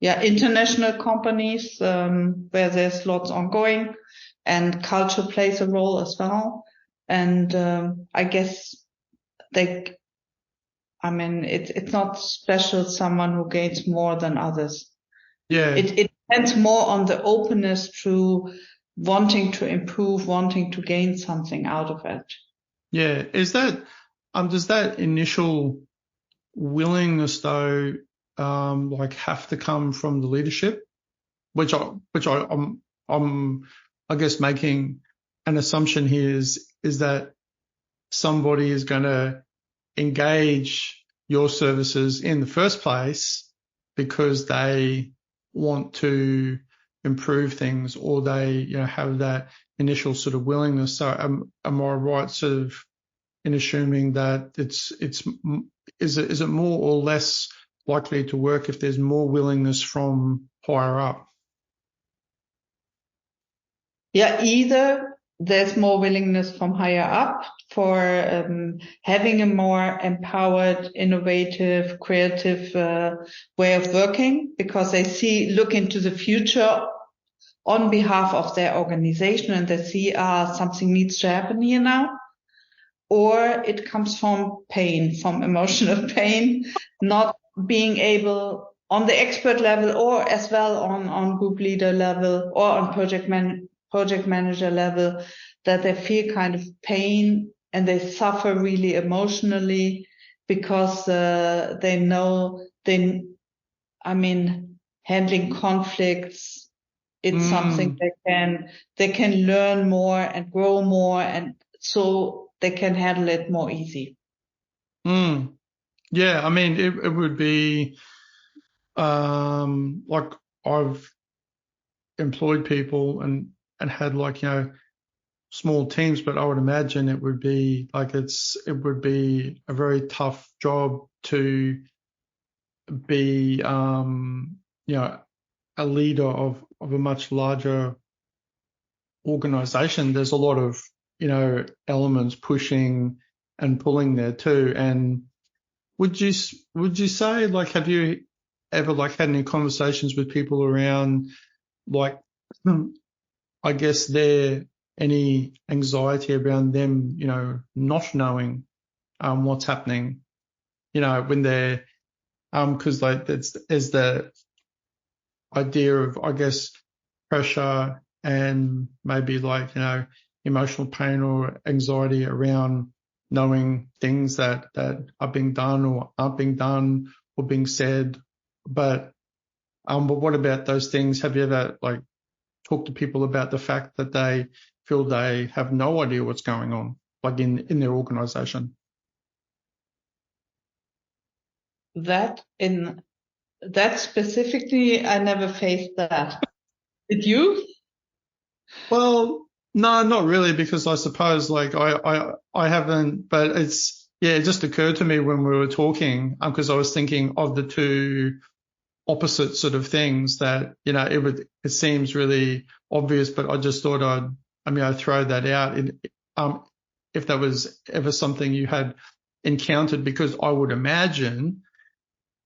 [SPEAKER 3] international companies where there's lots ongoing, and culture plays a role as well. And I guess it's not special someone who gains more than others.
[SPEAKER 2] Yeah.
[SPEAKER 3] It depends more on the openness to wanting to improve, wanting to gain something out of it. Yeah.
[SPEAKER 2] Is that does that initial willingness though like have to come from the leadership, which I'm I guess making an assumption here is that somebody is going to engage your services in the first place because they want to improve things, or they have that initial sort of willingness. So am I right sort of in assuming that is it more or less likely to work if there's more willingness from higher up?
[SPEAKER 3] Yeah, either there's more willingness from higher up for having a more empowered, innovative, creative way of working, because they look into the future on behalf of their organization, and they see something needs to happen here now. Or it comes from pain, from emotional pain, not being able on the expert level, or as well on group leader level, or on project manager level, that they feel kind of pain and they suffer really emotionally because they know handling conflicts, it's something they can learn more and grow more, and so they can handle it more easy.
[SPEAKER 2] Yeah, it would be like employed people and had like, small teams, but I would imagine it would be a very tough job to be, a leader of a much larger organization. There's a lot of, elements pushing and pulling there too. And would you say, like, have you ever like had any conversations with people around, like, I guess any anxiety around them, not knowing what's happening, when they're, because like there's the idea of, I guess, pressure and maybe like, emotional pain or anxiety around knowing things that are being done or aren't being done or being said. But what about those things? Have you ever like talked to people about the fact that they feel they have no idea what's going on, like in their organization?
[SPEAKER 3] That specifically, I never faced that. Did you?
[SPEAKER 2] Well, no, not really, because I suppose like I haven't, but it just occurred to me when we were talking, because I was thinking of the two opposite sort of things that, it seems really obvious, but I just thought I'd throw that out if that was ever something you had encountered, because I would imagine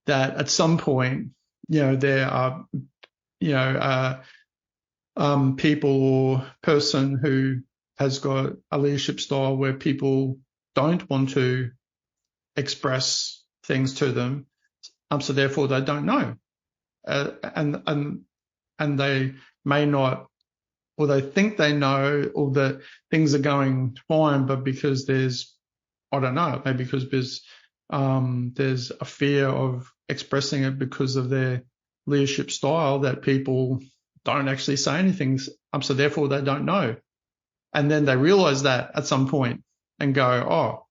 [SPEAKER 2] that at some point, there are, people or person who has got a leadership style where people don't want to express things to them, so therefore they don't know, and they may not, or they think they know, or that things are going fine, but because there's, I don't know, maybe because there's a fear of expressing it because of their leadership style, that people don't actually say anything, so therefore they don't know. And then they realize that at some point and go, oh,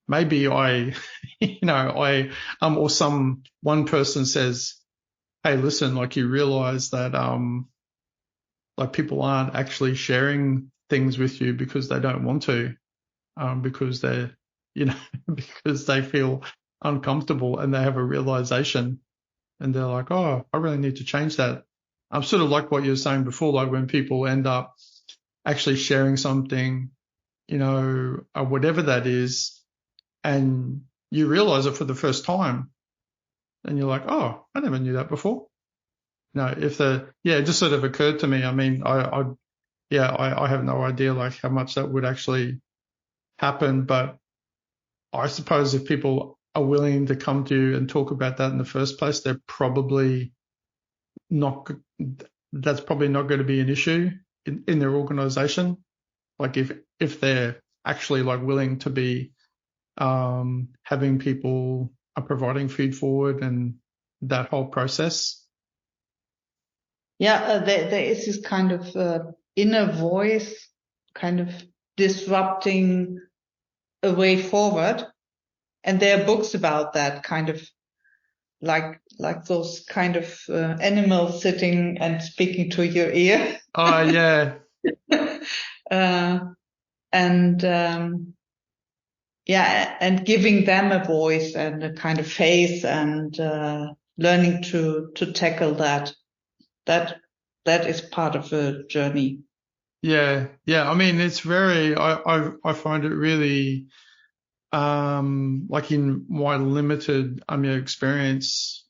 [SPEAKER 2] maybe I, or one person says, hey, listen, like, you realize that, like, people aren't actually sharing things with you because they don't want to, because they're, because they feel uncomfortable, and they have a realization and they're like, oh, I really need to change that. I'm sort of like what you were saying before, like when people end up actually sharing something, whatever that is, and you realize it for the first time, and you're like, oh, I never knew that before. It just sort of occurred to me. I mean, I have no idea like how much that would actually happen, but I suppose if people are willing to come to you and talk about that in the first place, they're probably not, that's probably not going to be an issue in their organization. Like if they're actually like willing to be having people providing Feedforward and that whole process.
[SPEAKER 3] Yeah, there is this kind of inner voice kind of disrupting a way forward. And there are books about that, kind of like those kind of animals sitting and speaking to your ear.
[SPEAKER 2] Oh, yeah.
[SPEAKER 3] And giving them a voice and a kind of face, and learning to tackle that. That is part of a journey.
[SPEAKER 2] Yeah. I mean, it's very, I find it really, like in my limited experience,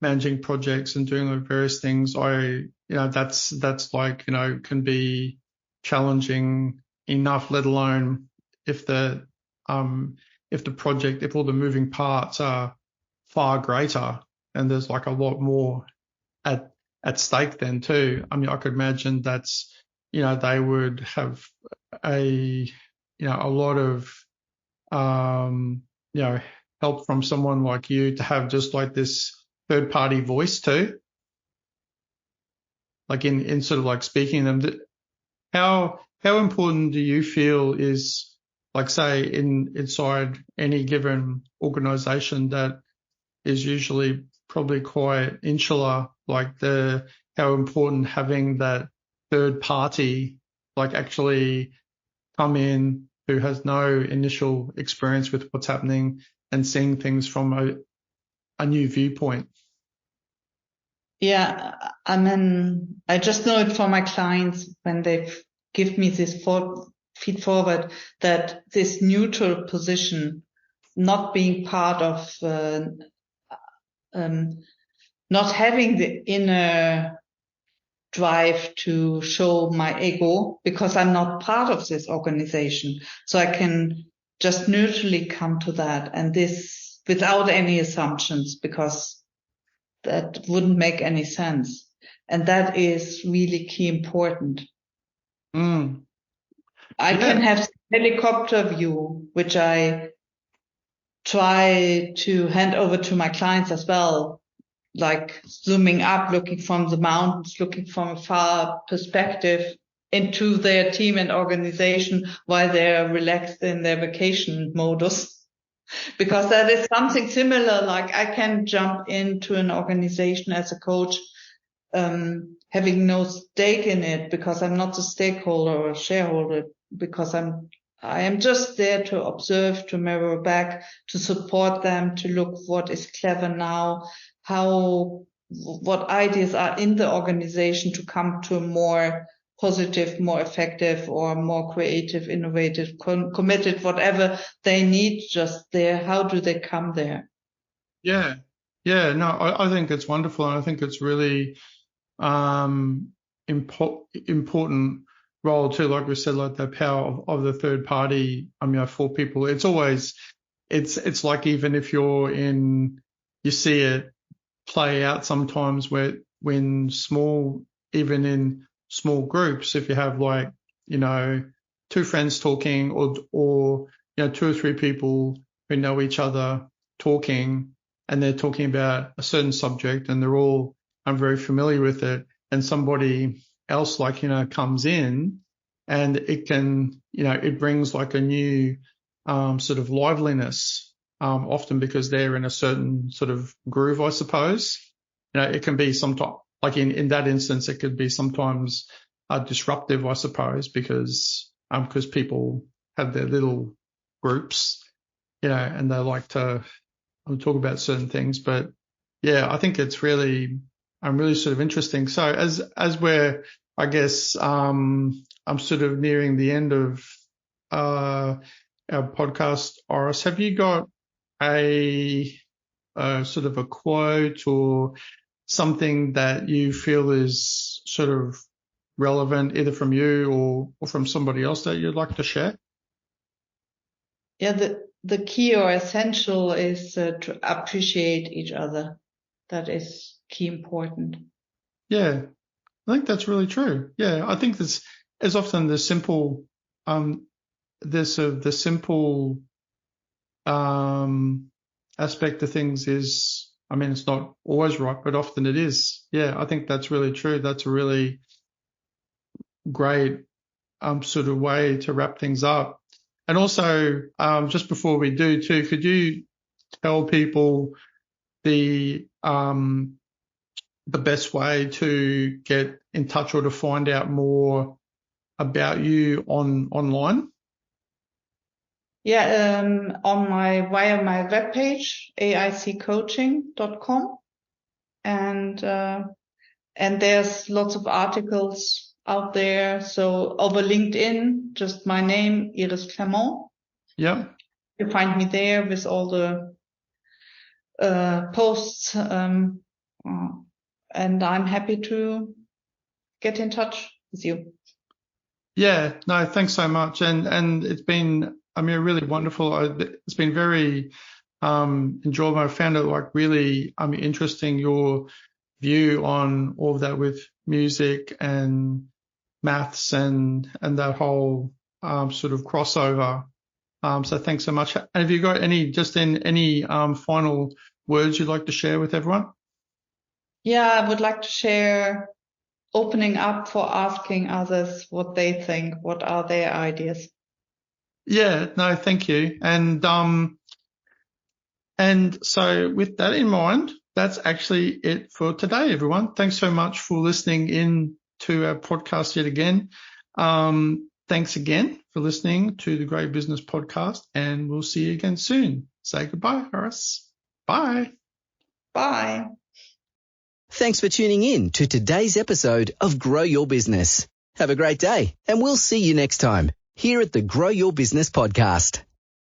[SPEAKER 2] managing projects and doing various things, that's like, can be challenging enough, let alone if the project, if all the moving parts are far greater and there's like a lot more at stake then too. I mean, I could imagine that's, they would have a lot of, help from someone like you to have just like this third party voice too. Like in sort of like speaking them. How important do you feel is, like, say inside any given organization that is usually probably quite insular, like how important having that third party, like actually come in who has no initial experience with what's happening and seeing things from a new viewpoint.
[SPEAKER 3] Yeah, I mean, I just know it from my clients when they give me this feed forward, that this neutral position, not being part of, not having the inner drive to show my ego, because I'm not part of this organization. So I can just neutrally come to that, and this without any assumptions, because that wouldn't make any sense. And that is really key important. I can have helicopter view, which I try to hand over to my clients as well, like zooming up, looking from the mountains, looking from a far perspective into their team and organization while they're relaxed in their vacation modus. Because that is something similar, like I can jump into an organization as a coach, having no stake in it, because I'm not a stakeholder or a shareholder, because I am just there to observe, to mirror back, to support them, to look what is clever now, what ideas are in the organization to come to a more positive, more effective, or more creative, innovative, committed, whatever they need just there. How do they come there?
[SPEAKER 2] Yeah. No, I think it's wonderful, and I think it's really important role too. Like we said, like the power of the third party. For people, it's always it's like, even if you see it play out sometimes when even in small groups, if you have like, two friends talking, or 2 or 3 people who know each other talking, and they're talking about a certain subject and they're all very familiar with it, and somebody else comes in, and it can, it brings like a new sort of liveliness, often because they're in a certain sort of groove, I suppose. It can be sometimes, like in that instance, it could be sometimes disruptive, I suppose, because people have their little groups, and they like to talk about certain things. But yeah, I think it's really sort of interesting. So as we're, I guess, I'm sort of nearing the end of our podcast, Iris, have you got a sort of a quote or something that you feel is sort of relevant, either from you or from somebody else, that you'd like to share?
[SPEAKER 3] Yeah, the key or essential is to appreciate each other. That is key important.
[SPEAKER 2] Yeah, I think that's really true. Yeah, I think this is often the simple, the simple aspect of things is, it's not always right, but often it is. Yeah, I think that's really true. That's a really great sort of way to wrap things up. And also, just before we do too, could you tell people the best way to get in touch or to find out more about you online?
[SPEAKER 3] Yeah, via my webpage, aiccoaching.com, and there's lots of articles out there. So over LinkedIn, just my name, Iris Clermont.
[SPEAKER 2] Yeah.
[SPEAKER 3] You find me there with all the posts, and I'm happy to get in touch with you.
[SPEAKER 2] Yeah, no, thanks so much. And it's been, really wonderful. It's been very enjoyable. I found it like really interesting, your view on all of that with music and maths and that whole sort of crossover. So thanks so much. And have you got any final words you'd like to share with everyone?
[SPEAKER 3] Yeah, I would like to share opening up for asking others what they think, what are their ideas.
[SPEAKER 2] Yeah, no, thank you. And so with that in mind, that's actually it for today, everyone. Thanks so much for listening in to our podcast yet again. Thanks again for listening to the Great Business Podcast, and we'll see you again soon. Say goodbye, Horace. Bye.
[SPEAKER 3] Bye.
[SPEAKER 1] Thanks for tuning in to today's episode of Grow Your Business. Have a great day, and we'll see you next time here at the Grow Your Business Podcast.